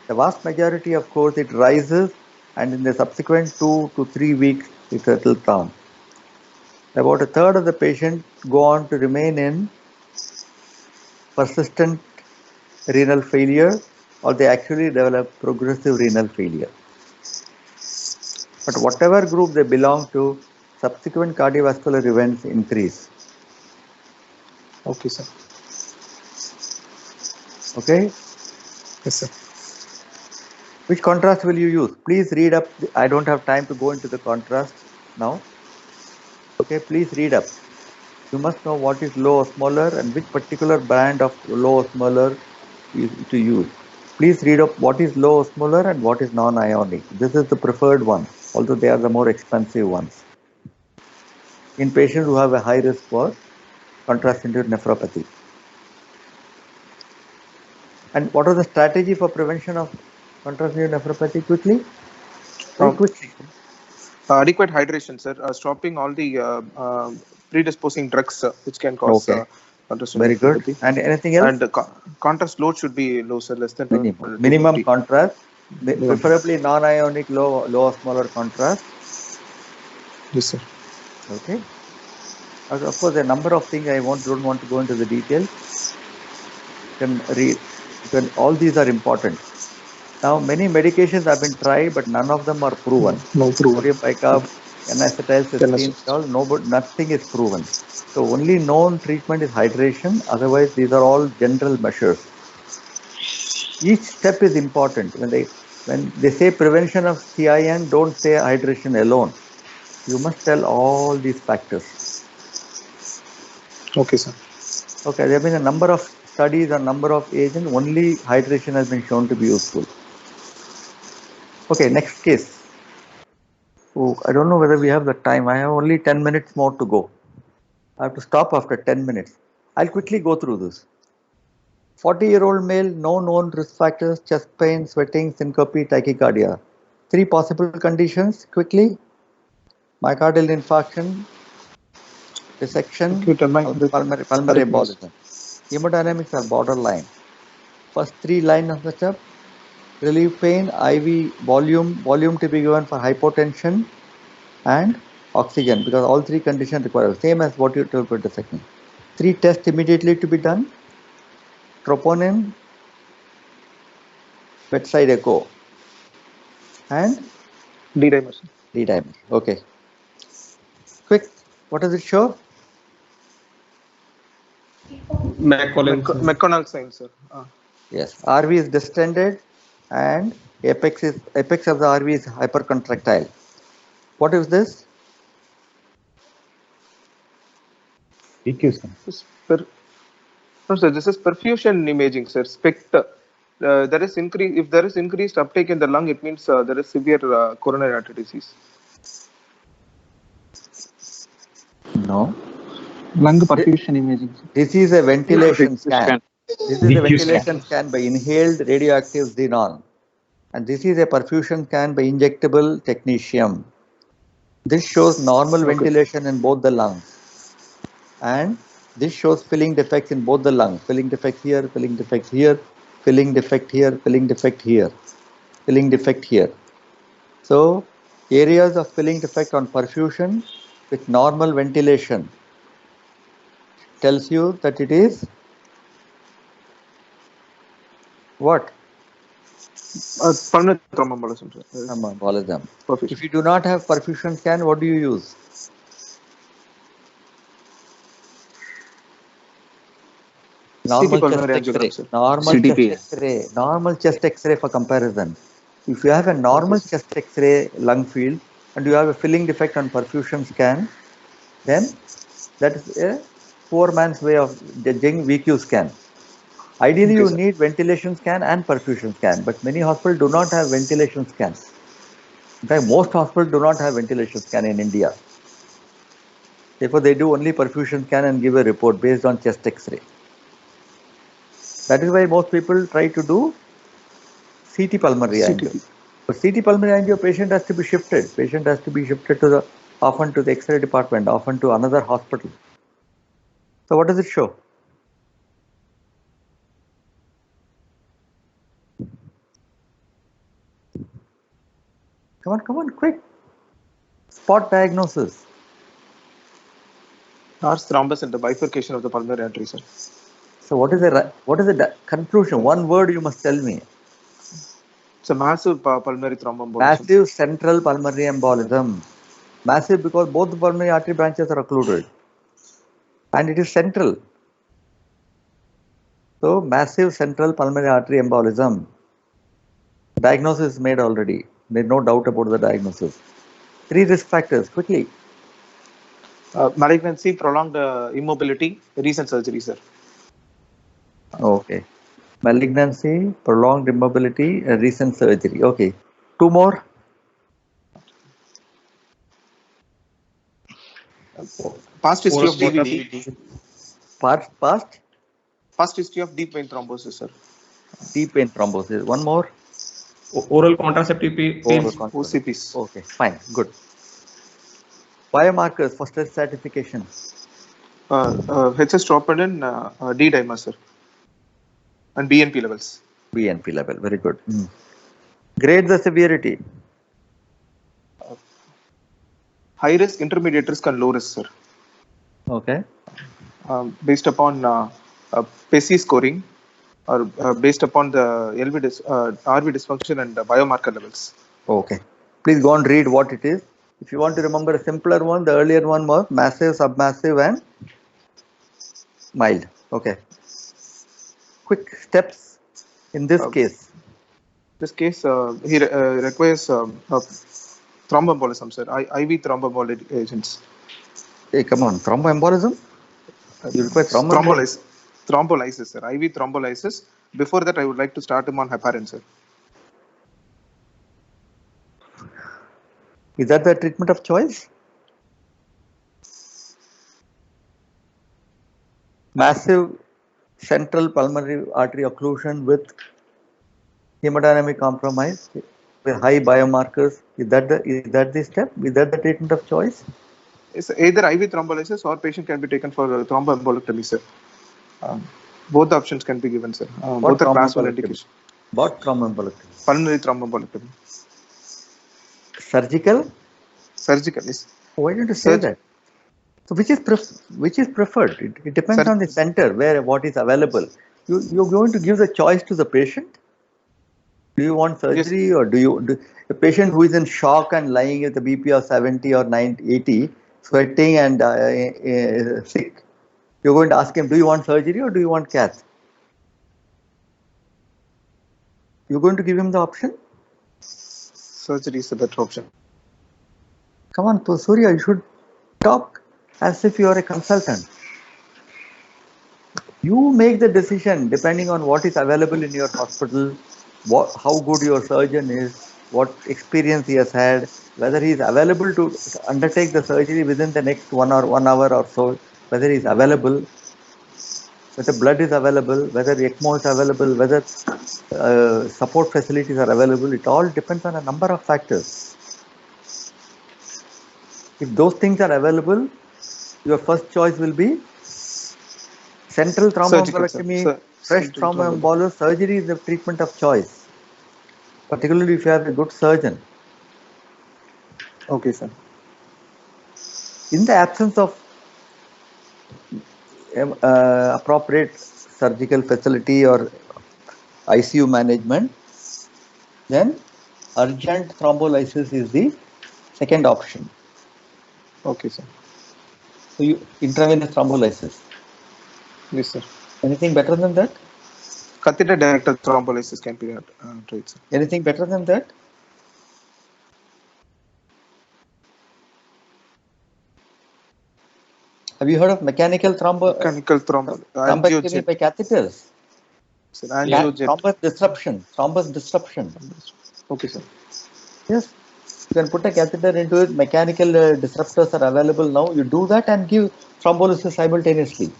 The vast majority, of course, it rises, and in the subsequent 2 to 3 weeks, it settles down. About a third of the patients go on to remain in persistent renal failure, or they actually develop progressive renal failure. But whatever group they belong to, subsequent cardiovascular events increase. Okay, sir. Okay? Yes, sir. Which contrast will you use? Please read up. I don't have time to go into the contrast now. Okay, please read up. You must know what is low osmolar and which particular brand of low osmolar to use. Please read up what is low osmolar and what is non-ionic. This is the preferred one, although they are the more expensive ones. In patients who have a high risk for contrast-induced nephropathy. And what is the strategy for prevention of contrast-induced nephropathy? Quickly? Very quickly. Adequate hydration, sir. Stopping all the predisposing drugs which can cause contrast. Very good. And anything else? And contrast load should be low, sir, less than minimum contrast, preferably non-ionic low osmolar contrast. Yes, sir. Okay. Of course, a number of things I don't want to go into the details. You can read. All these are important. Now, many medications have been tried, but none of them are proven. No proven. Sodium bicarb, N-acetylcysteine, nothing is proven. So only known treatment is hydration. Otherwise, these are all general measures. Each step is important. When they say prevention of CIN, don't say hydration alone. You must tell all these factors. Okay, sir. Okay, there have been a number of studies on number of agents. Only hydration has been shown to be useful. Okay, next case. Oh, I don't know whether we have the time. I have only 10 minutes more to go. I have to stop after 10 minutes. I'll quickly go through this. 40-year-old male, no known risk factors, chest pain, sweating, syncope, tachycardia. 3 possible conditions, quickly. Myocardial infarction, dissection, pulmonary embolism. Hemodynamics are borderline. First 3 lines of the step. Relieve pain, IV volume to be given for hypotension and oxygen, because all 3 conditions require, same as what you told for dissection. 3 tests immediately to be done. Troponin, bedside echo, and D-dimer. D-dimer. Okay. Quick, what does it show? McConnell sign, sir. Yes, RV is distended and apex of the RV is hypercontractile. What is this? EQ scan. No, sir, this is perfusion imaging, sir. SPECT. There is if there is increased uptake in the lung, it means there is severe coronary artery disease. No. Lung perfusion imaging. This is a ventilation scan. scan. This is a VQ ventilation scan by inhaled radioactive xenon. And this is a perfusion scan by injectable technetium. This shows normal ventilation in both the lungs. And this shows filling defects in both the lungs. Filling defect here, filling defect here, filling defect here, filling defect here, filling defect here. So areas of filling defect on perfusion with normal ventilation tells you that it is what? Pulmonary thromboembolism, sir. Thromboembolism. Perfusion. If you do not have perfusion scan, what do you use? Normal chest X-ray. Normal chest X-ray. Normal chest X-ray for comparison. If you have a normal chest X-ray lung field and you have a filling defect on perfusion scan, then that is a poor man's way of judging VQ scan. Ideally, you need ventilation scan and perfusion scan, but many hospitals do not have ventilation scan. In fact, most hospitals do not have ventilation scan in India. Therefore, they do only perfusion scan and give a report based on chest X-ray. That is why most people try to do CT pulmonary angio. But CT pulmonary angio patient has to be shifted. Patient has to be shifted to often to the X-ray department, often to another hospital. So what does it show? Come on, quick. Spot diagnosis. Ars thrombus and the bifurcation of the pulmonary artery, sir. So what is the conclusion? One word you must tell me. It's a massive pulmonary thromboembolism. Massive central pulmonary embolism. Massive because both the pulmonary artery branches are occluded. And it is central. So massive central pulmonary artery embolism. Diagnosis is made already. There is no doubt about the diagnosis. 3 risk factors, quickly. Malignancy, prolonged immobility, recent surgery, sir. Okay. Malignancy, prolonged immobility, recent surgery. Okay. 2 more. Past history of DVT. Past history of deep vein thrombosis, sir. Deep vein thrombosis. 1 more. Oral contraceptive pills. OCPs. Okay, fine, good. Biomarkers for stress stratification. HS troponin, D dimer, sir. And BNP levels. BNP level, very good. Grade the severity. High risk, intermediate risk, and low risk, sir. Okay. Based upon PESI scoring, or based upon the RV dysfunction and biomarker levels. Okay. Please go and read what it is. If you want to remember a simpler one, the earlier one was massive, submassive, and mild. Okay. Quick steps in this case. This case, he requires thromboembolism, sir. IV thromboembolic agents. Hey, come on, thromboembolism? You require thrombolysis? Thrombolysis, sir. IV thrombolysis. Before that, I would like to start him on heparin, sir. Is that the treatment of choice? Massive central pulmonary artery occlusion with hemodynamic compromise with high biomarkers. Is that the step? Is that the treatment of choice? It's either IV thrombolysis or patient can be taken for thromboembolectomy, sir. Both the options can be given, sir. Both are class 1 indication. What thromboembolectomy? Pulmonary thromboembolectomy. Surgical? Surgical, yes. Why don't you say that? So which is preferred? It depends on the center where what is available. You're going to give the choice to the patient. Do you want surgery, or do a patient who is in shock and lying with a BP of 70 or 80, sweating and sick? You're going to ask him, do you want surgery or do you want cath? You're going to give him the option? Surgery is the better option. Come on, Surya, you should talk as if you are a consultant. You make the decision depending on what is available in your hospital, how good your surgeon is, what experience he has had, whether he is available to undertake the surgery within the next 1 hour or so, whether he is available, whether blood is available, whether ECMO is available, whether support facilities are available. It all depends on a number of factors. If those things are available, your first choice will be central thromboembectomy, fresh thromboembolus. Surgery is the treatment of choice, particularly if you have a good surgeon. Okay, sir. In the absence of appropriate surgical facility or ICU management, then urgent thrombolysis is the second option. Okay, sir. So you intravenous thrombolysis. Yes, sir. Anything better than that? Catheter directed thrombolysis can be tried, sir. Anything better than that? Have you heard of mechanical thrombectomy by catheters? Sir, angiojet. Thrombus disruption. Okay, sir. Yes, you can put a catheter into it. Mechanical disruptors are available now. You do that and give thrombolysis simultaneously.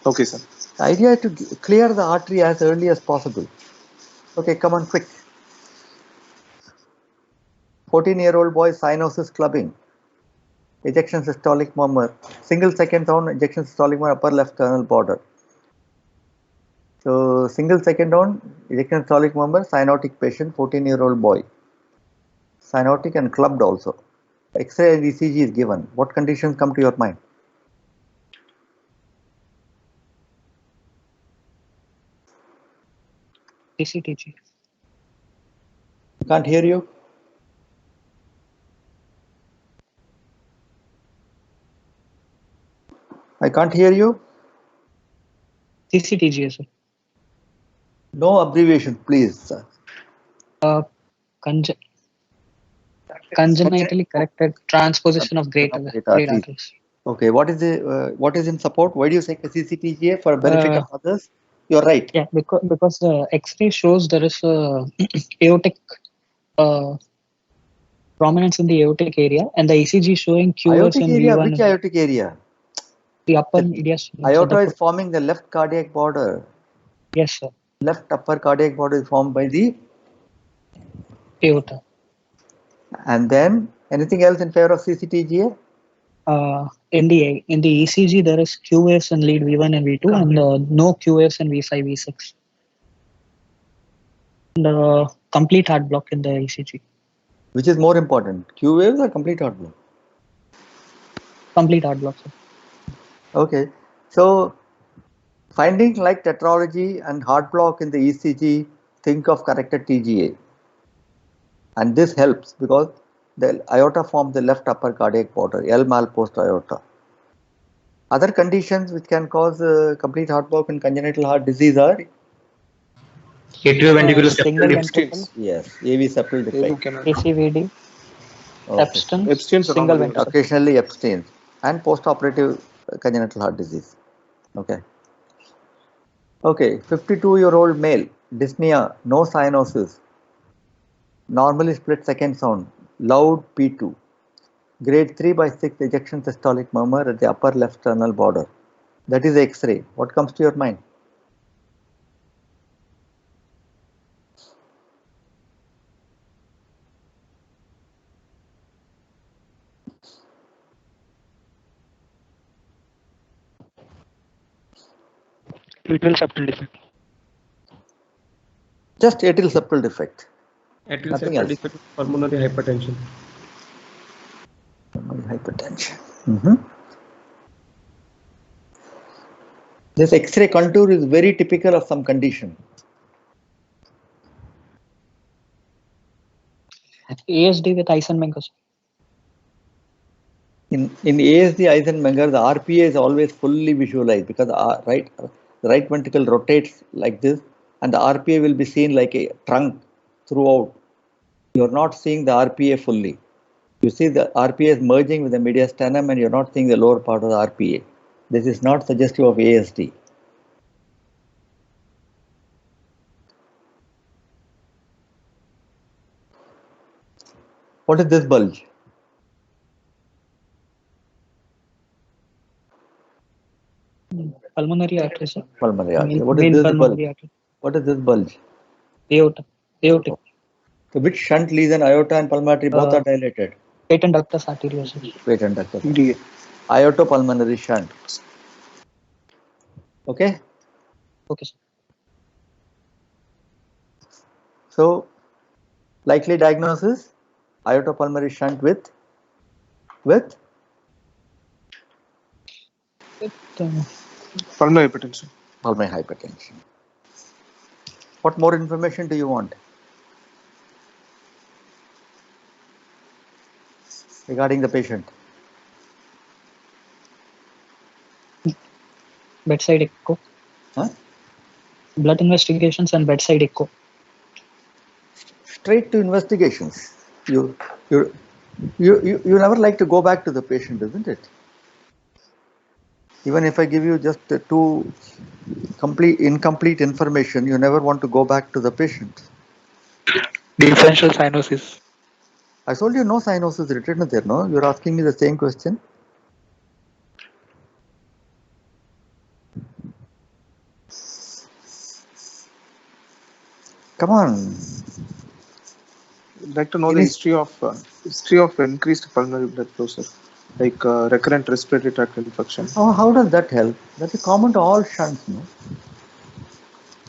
Okay, sir. The idea is to clear the artery as early as possible. Okay, come on, quick. 14-year-old boy, cyanosis clubbing. Ejection systolic murmur. Single second sound, ejection systolic murmur, upper left sternal border. So, single second sound, ejection systolic murmur, cyanotic patient, 14-year-old boy. Cyanotic and clubbed also. X-ray and ECG is given. What conditions come to your mind? CCTG. Can't hear you. I can't hear you. CCTG, sir. No abbreviation, please, sir. Congenitally corrected transposition of great arteries. Okay, what is in support? Why do you say CCTGA for benefit of others? You're right. Yeah, because X-ray shows there is a aortic prominence in the aortic area, and the ECG showing QS and area, V1. which aortic area? The upper mediastinum. Aorta is forming the left cardiac border. Yes, sir. Left upper cardiac border is formed by the aorta. And then anything else in favor of CCTGA? In the ECG there is QS and lead V1 and V2 and no QS and V5, V6. And complete heart block in the ECG. Which is more important, Q waves or complete heart block? Complete heart block, sir. Okay, so findings like tetralogy and heart block in the ECG, think of corrected TGA. And this helps because the aorta forms the left upper cardiac border, L malpost aorta. Other conditions which can cause complete heart block in congenital heart disease are atrioventricular septal defect. Yes, AV septal defect. ACVD, abstinence, single ventricle. Occasionally abstinence and postoperative congenital heart disease. Okay. Okay, 52-year-old male, dyspnea, no cyanosis, normally split second sound, loud P2, grade 3/6 ejection systolic murmur at the upper left sternal border. That is X-ray. What comes to your mind? Atrial septal defect. Just atrial septal defect. Atrial Nothing septal else. defect, pulmonary hypertension. Pulmonary hypertension. This X-ray contour is very typical of some condition. ASD with Eisenmenger. In ASD Eisenmenger, the RPA is always fully visualized because the right ventricle rotates like this and the RPA will be seen like a trunk throughout. You are not seeing the RPA fully. You see the RPA is merging with the mediastinum and you're not seeing the lower part of the RPA. This is not suggestive of ASD. What is this bulge? Pulmonary artery, sir. Pulmonary artery. Main- What is main this pulmonary bulge? artery. What is this bulge? Aorta. Aortic. So which shunt lesion, aorta and pulmonary both are dilated? Patent ductus arteriosus. Patent ductus. PDA. Aortopulmonary shunt. Okay. Okay, sir. So likely diagnosis, aortopulmonary shunt with Pulmonary hypertension. pulmonary hypertension. What more information do you want regarding the patient? Bedside echo. Huh? Blood investigations and bedside echo. Straight to investigations. You never like to go back to the patient, isn't it? Even if I give you just two incomplete information, you never want to go back to the patient. Differential cyanosis. I told you no cyanosis written there, no? You're asking me the same question. Come on. I'd like to know the history of increased pulmonary blood flow, sir. Like recurrent respiratory tract infection. Oh, how does that help? That is common to all shunts, no?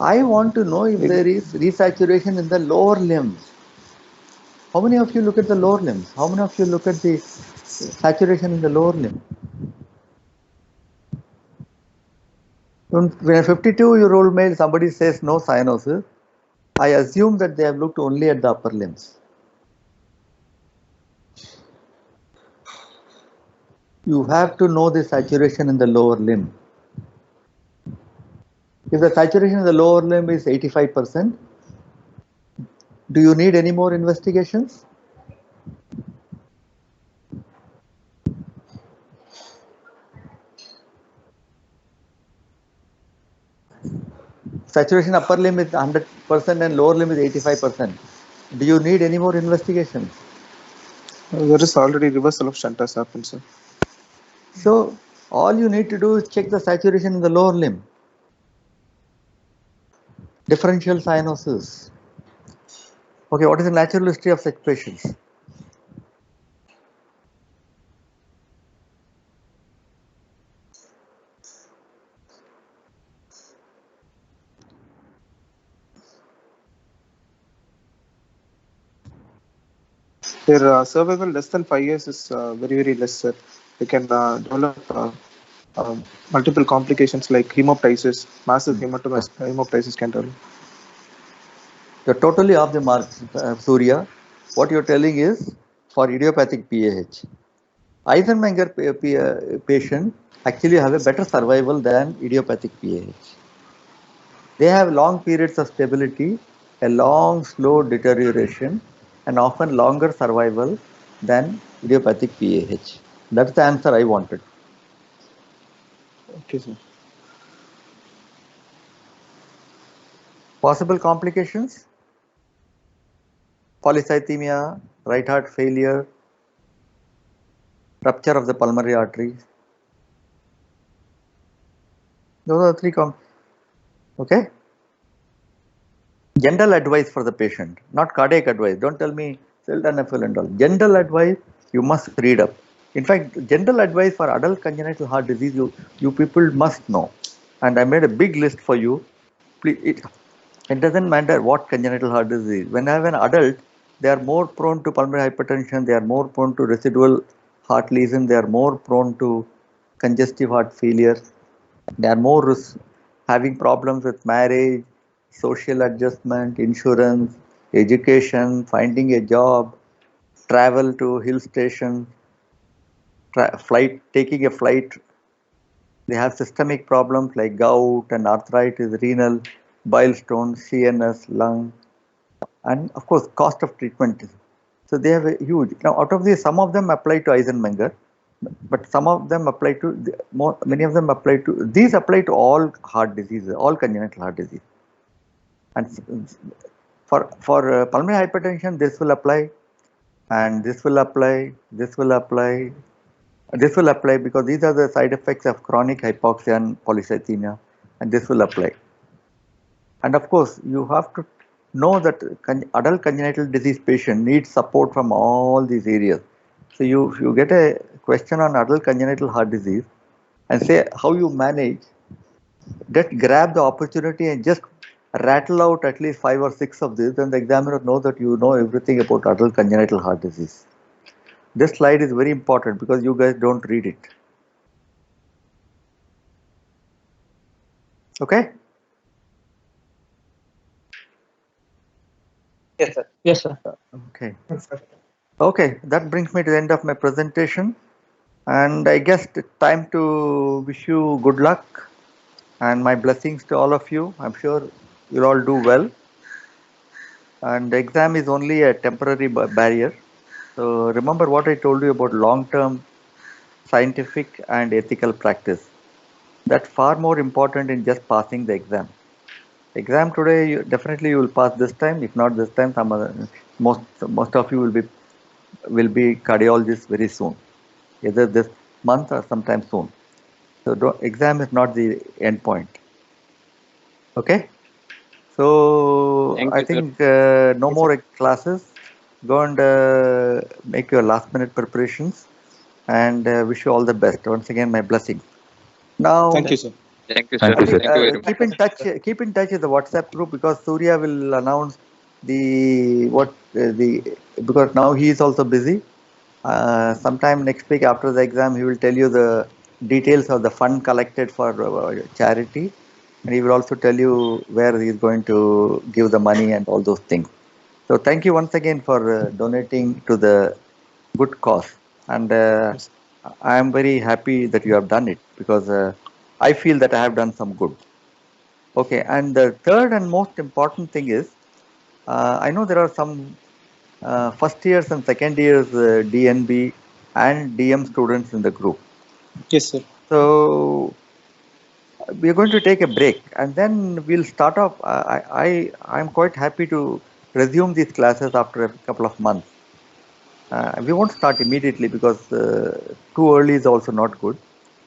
I want to know if there is resaturation in the lower limbs. How many of you look at the lower limbs? How many of you look at the saturation in the lower limb? When a 52-year-old male, somebody says no cyanosis, I assume that they have looked only at the upper limbs. You have to know the saturation in the lower limb. If the saturation in the lower limb is 85%, do you need any more investigations? Saturation upper limb is 100% and lower limb is 85%. Do you need any more investigations? There is already reversal of shunt has happened, sir. So all you need to do is check the saturation in the lower limb. Differential cyanosis. Okay, what is the natural history of such patients? Their survival less than 5 years is very less, sir. They can develop multiple complications like hemoptysis, massive hemoptysis can develop. You're totally off the mark, Surya. What you're telling is for idiopathic PAH. Eisenmenger patient actually have a better survival than idiopathic PAH. They have long periods of stability, a long slow deterioration, and often longer survival than idiopathic PAH. That's the answer I wanted. Okay, sir. Possible complications? Polycythemia, right heart failure, rupture of the pulmonary arteries. Those are the three okay. General advice for the patient, not cardiac advice. Don't tell me sildenafil and all. General advice, you must read up. In fact, general advice for adult congenital heart disease, you people must know. And I made a big list for you. Please, it doesn't matter what congenital heart disease. When I have an adult, they are more prone to pulmonary hypertension. They are more prone to residual heart lesion. They are more prone to congestive heart failure. They are more having problems with marriage, social adjustment, insurance, education, finding a job, travel to hill station, taking a flight. They have systemic problems like gout and arthritis, renal, bile stones, CNS, lung, and of course, cost of treatment. So they have a huge. Now, out of these, some of them apply to Eisenmenger, but some of them apply to many of them apply to these apply to all heart diseases, all congenital heart disease. And for pulmonary hypertension, this will apply, and this will apply, this will apply, this will apply because these are the side effects of chronic hypoxia and polycythemia, and this will apply. And of course, you have to know that adult congenital disease patient needs support from all these areas. So if you get a question on adult congenital heart disease and say how you manage, just grab the opportunity and just rattle out at least 5 or 6 of these, then the examiner knows that you know everything about adult congenital heart disease. This slide is very important because you guys don't read it. Okay? Yes, sir. Yes, sir. Okay. Okay, that brings me to the end of my presentation. And I guess it's time to wish you good luck and my blessings to all of you. I'm sure you'll all do well. And the exam is only a temporary barrier. So remember what I told you about long-term scientific and ethical practice. That's far more important in just passing the exam. Exam today, definitely you will pass this time. If not this time, some other, most of you will be cardiologists very soon, either this month or sometime soon. So exam is not the end point. Okay. So I think no more classes. Go and make your last minute preparations, and wish you all the best. Once again, my blessings. Now, Thank you, sir. Thank you, sir. Thank you very much. keep in touch. Keep in touch with the WhatsApp group because Surya will announce because now he is also busy. Sometime next week after the exam, he will tell you the details of the fund collected for charity, and he will also tell you where he is going to give the money and all those things. So thank you once again for donating to the good cause, and I am very happy that you have done it because I feel that I have done some good. Okay, and the third and most important thing is, I know there are some first years and second years DNB and DM students in the group. Yes, sir. So we are going to take a break and then we'll start off. I'm quite happy to resume these classes after a couple of months. We won't start immediately because too early is also not good.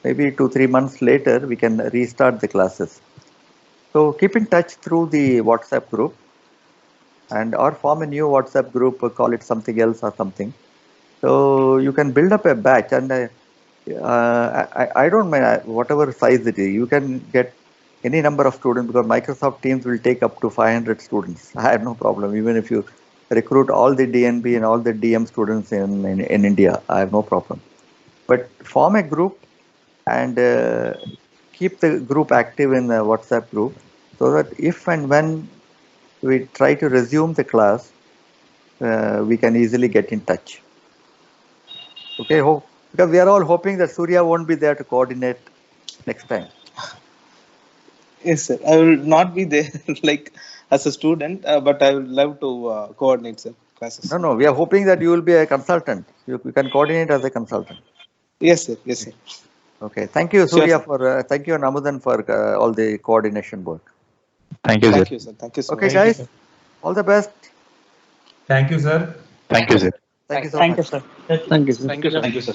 Maybe 2-3 months later we can restart the classes. So keep in touch through the WhatsApp group and or form a new WhatsApp group, call it something else or something. So you can build up a batch and I don't mind whatever size it is. You can get any number of students because Microsoft Teams will take up to 500 students. I have no problem. Even if you recruit all the DNB and all the DM students in India, I have no problem. But form a group and keep the group active in the WhatsApp group so that if and when we try to resume the class, we can easily get in touch. Okay, because we are all hoping that Surya won't be there to coordinate next time. Yes, sir. I will not be there like as a student, but I would love to coordinate, sir, classes. No, we are hoping that you will be a consultant. You can coordinate as a consultant. Yes, sir. Yes, sir. Okay, thank you, Surya, Sure, thank you, Amudan, for all the coordination work. Thank you, sir. Thank you, sir. Thank you so Okay, much. guys, all the best. Thank you, sir. Thank you, sir. Thank you so Thank much. you, sir. Thank you, sir. Thank you, sir.